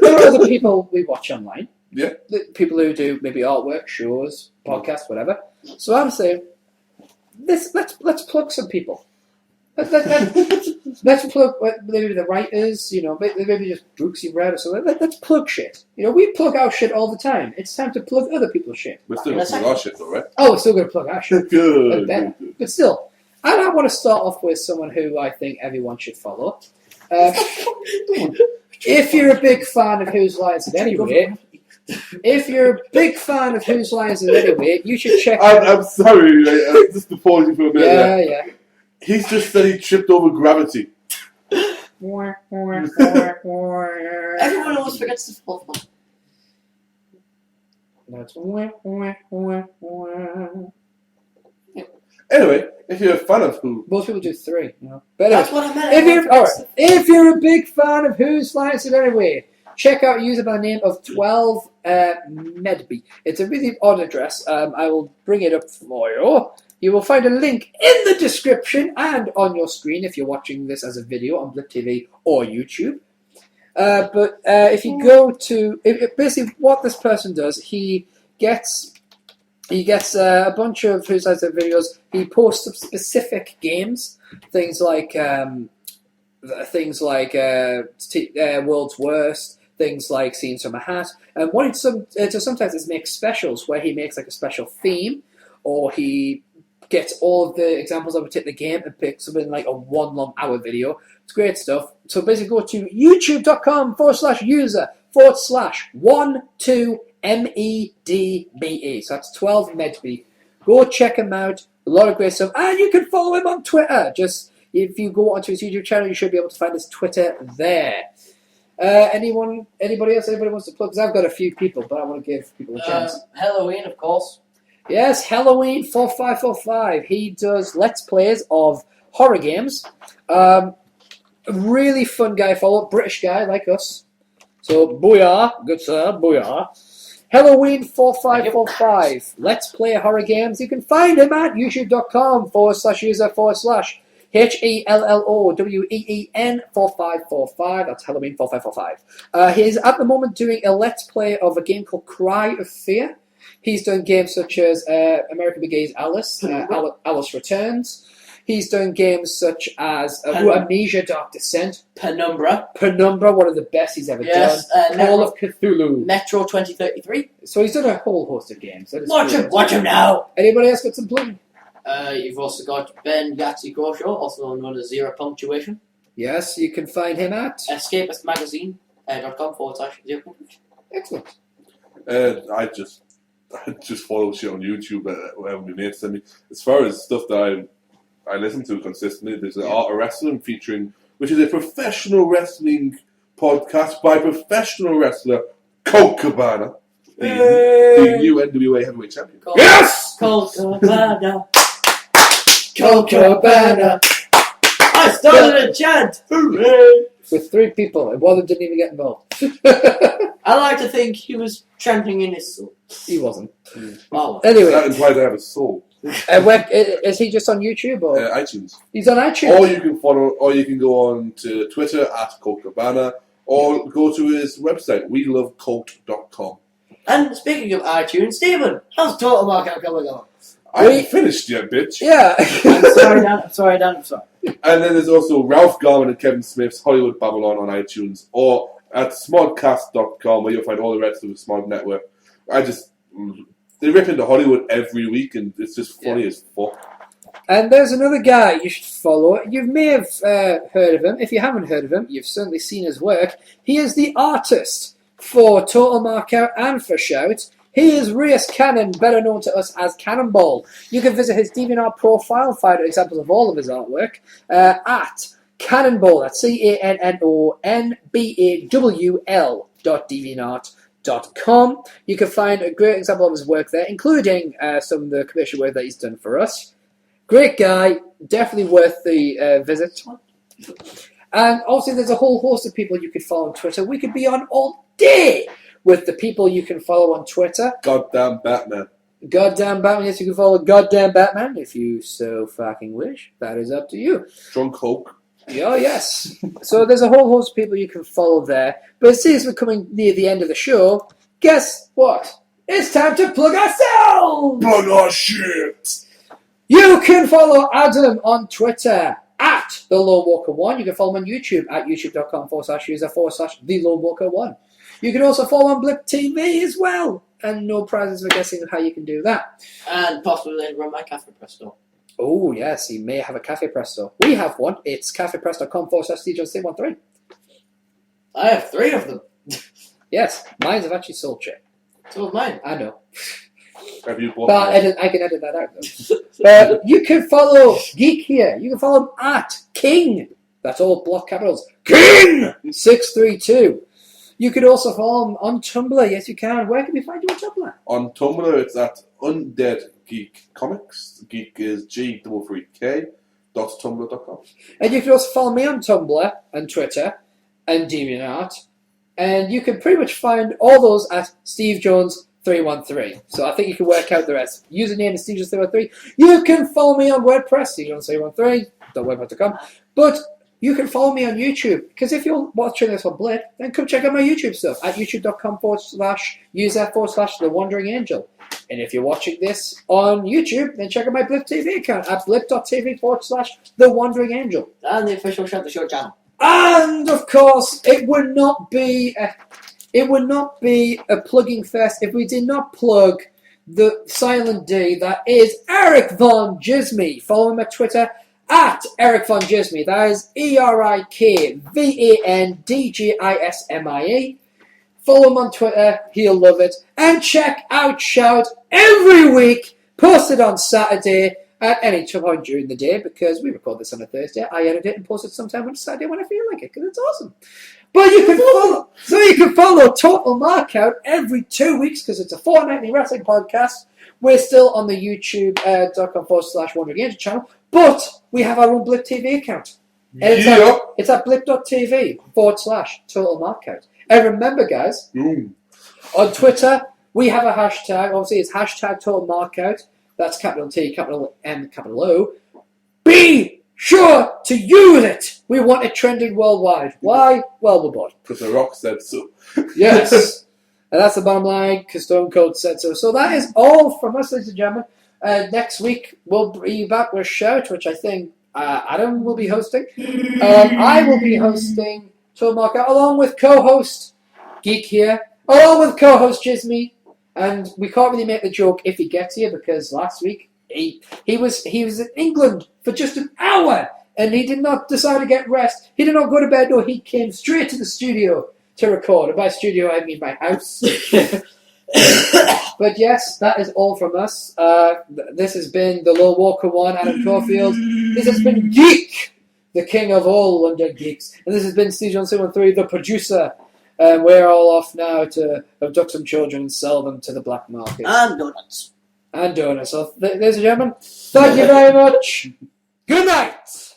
there are other people we watch online. Yeah. People who do maybe artwork, shows, podcasts, whatever. So I'm saying, let's plug some people. Let's plug maybe the writers, you know, maybe just books you've read or something. Let's plug shit. You know, we plug our shit all the time. It's time to plug other people's shit. We're still going to plug our shit though, right? Oh, we're still going to plug our shit. Good. But still, I want to start off with someone who I think everyone should follow. If you're a big fan of Whose Line Is It Anyway, you should check out... I'm sorry, just to pause you for a minute. Yeah. He's just said he tripped over gravity. Everyone always forgets the fourth one. That's... Anyway, if you're a fan of Who... Most people do 3, you know. But anyway, that's what I meant. If you're a big fan of Whose Line Is It Anyway, check out a user by the name of 12 Medby. It's a really odd address. I will bring it up for you. You will find a link in the description and on your screen if you're watching this as a video on Blip TV or YouTube. But if you go to... basically, what this person does, he gets He gets a bunch of his other videos. He posts some specific games, things like World's Worst, things like Scenes from a Hat. And what he does sometimes is make specials where he makes like a special theme, or he gets all of the examples of a particular game and picks them in like a 1 long hour video. It's great stuff. So basically go to youtube.com/user/12MEDBE. So that's 12 medbe. Go check him out. A lot of great stuff. And you can follow him on Twitter. Just if you go onto his YouTube channel, you should be able to find his Twitter there. Anybody else? Anybody wants to plug? Because I've got a few people, but I want to give people a chance. Halloween, of course. Yes, Halloween 4545. He does Let's Plays of horror games. A really fun guy, follow, British guy like us. So, booyah, good sir, booyah. Halloween 4545. Let's Play horror games. You can find him at youtube.com/user/HELLOWEEN 4545. That's Halloween 4545. He's at the moment doing a Let's Play of a game called Cry of Fear. He's done games such as American Begay's Alice, Alice Returns. He's done games such as Amnesia Dark Descent. Penumbra, one of the best he's ever done. Call of Cthulhu. Metro 2033. So he's done a whole host of games. Watch him now! Anybody else got some plug? You've also got Ben Yahtzee Goshaw, also known as Zero Punctuation. Yes, you can find him at escapistmagazine.com/Zero Punctuation. Excellent. I just follow shit on YouTube whatever my mates send me. As far as stuff that I listen to consistently, there's an Art of Wrestling featuring, which is a professional wrestling podcast by professional wrestler Colt Cabana, the new NWA heavyweight champion. Yes! Colt Cabana. Colt Cabana. I started a chant. Hooray! With 3 people, and one of them didn't even get involved. I like to think he was chanting in his soul. He wasn't. Oh. Anyway. That implies I have a soul. Is he just on YouTube or iTunes? He's on iTunes. Or you can follow, or you can go on to Twitter at Colt Cabana, or go to his website welovecolt.com. And speaking of iTunes, Stephen, how's Total Markout coming on? I haven't finished yet, bitch. Yeah. I'm sorry, Dan. And then there's also Ralph Garman and Kevin Smith's Hollywood Babylon on iTunes, or at smodcast.com, where you'll find all the rest of the Smod Network. They rip into Hollywood every week, and it's just funny as fuck. And there's another guy you should follow. You may have heard of him. If you haven't heard of him, you've certainly seen his work. He is the artist for Total Markout and for Shout. He is Reyes Cannon, better known to us as Cannonball. You can visit his DeviantArt profile, find examples of all of his artwork, at Cannonball, that's CANNONBAWL.deviantart.com. You can find a great example of his work there, including some of the commercial work that he's done for us. Great guy, definitely worth the visit. And also there's a whole host of people you could follow on Twitter. We could be on all day with the people you can follow on Twitter. Goddamn Batman. Goddamn Batman. Yes, you can follow Goddamn Batman if you so fucking wish. That is up to you. Drunk Hulk. Oh, yes. So there's a whole host of people you can follow there. But since we're coming near the end of the show, guess what? It's time to plug ourselves! Plug our shit! You can follow Adam on Twitter at The Lone Walker 1. You can follow him on YouTube at youtube.com/user/The Lone Walker 1. You can also follow on Blip TV as well. And no prizes for guessing how you can do that. And possibly later run my Cafe Presto. Oh, yes, he may have a Cafe Presto. We have one. It's cafepresto.com/CJ13. I have 3 of them. Yes, mine's have actually sold shit. So is mine. I know. Have you bought But I can edit that out, though. You can follow Geek here. You can follow him at King. That's all block capitals. King632. You could also follow him on Tumblr. Yes, you can. Where can we find you on Tumblr? On Tumblr, it's at Undead Geek Comics. Geek is G33K.tumblr.com. And you can also follow me on Tumblr and Twitter and DeviantArt. And you can pretty much find all those at SteveJones313. So I think you can work out the rest. Username is SteveJones313. You can follow me on WordPress, SteveJones313.wordpress.com. But you can follow me on YouTube. Because if you're watching this on Blip, then come check out my YouTube stuff at youtube.com/user/The Wandering Angel. And if you're watching this on YouTube, then check out my Blip TV account at blip.tv/The Wandering Angel. And the official Shut the Show channel. And of course, it would not be a plugging fest if we did not plug the silent D that is Eric Von Gismy. Follow him at Twitter at Eric Von Gismy. That is ErikVanDgismie. Follow him on Twitter, he'll love it. And check out Shout every week, posted on Saturday at any point during the day, because we record this on a Thursday. I edit it and post it sometime on Saturday when I feel like it, because it's awesome. But you can follow Total Markout every 2 weeks, because it's a fortnightly wrestling podcast. We're still on the youtube.com/Wandering Angel channel, but we have our own Blip TV account. And it's at blip.tv/Total Markout. And remember, guys, on Twitter, we have a hashtag. Obviously, it's hashtag Total Markout. That's capital T, capital M, capital O. Be sure to use it. We want it trending worldwide. Why? Well, we're bored. Because The Rock said so. Yes. And that's the bottom line, because Stone Cold said so. So that is all from us, ladies and gentlemen. Next week, we'll be back with Shout, which I think Adam will be hosting. I will be hosting Total Markout, along with co-host Geek here, along with co-host Gismy. And we can't really make the joke if he gets here, because last week he was in England for just an hour and he did not decide to get rest. He did not go to bed. No, he came straight to the studio to record. And by studio, I mean my house. But yes, that is all from us. This has been the Lone Walker 1, Adam Caulfield. This has been Geek, the king of all London geeks. And this has been Steve John 713, the producer. And we're all off now to abduct some children and sell them to the black market. And donuts. So, ladies and gentlemen, thank you very much. Good night.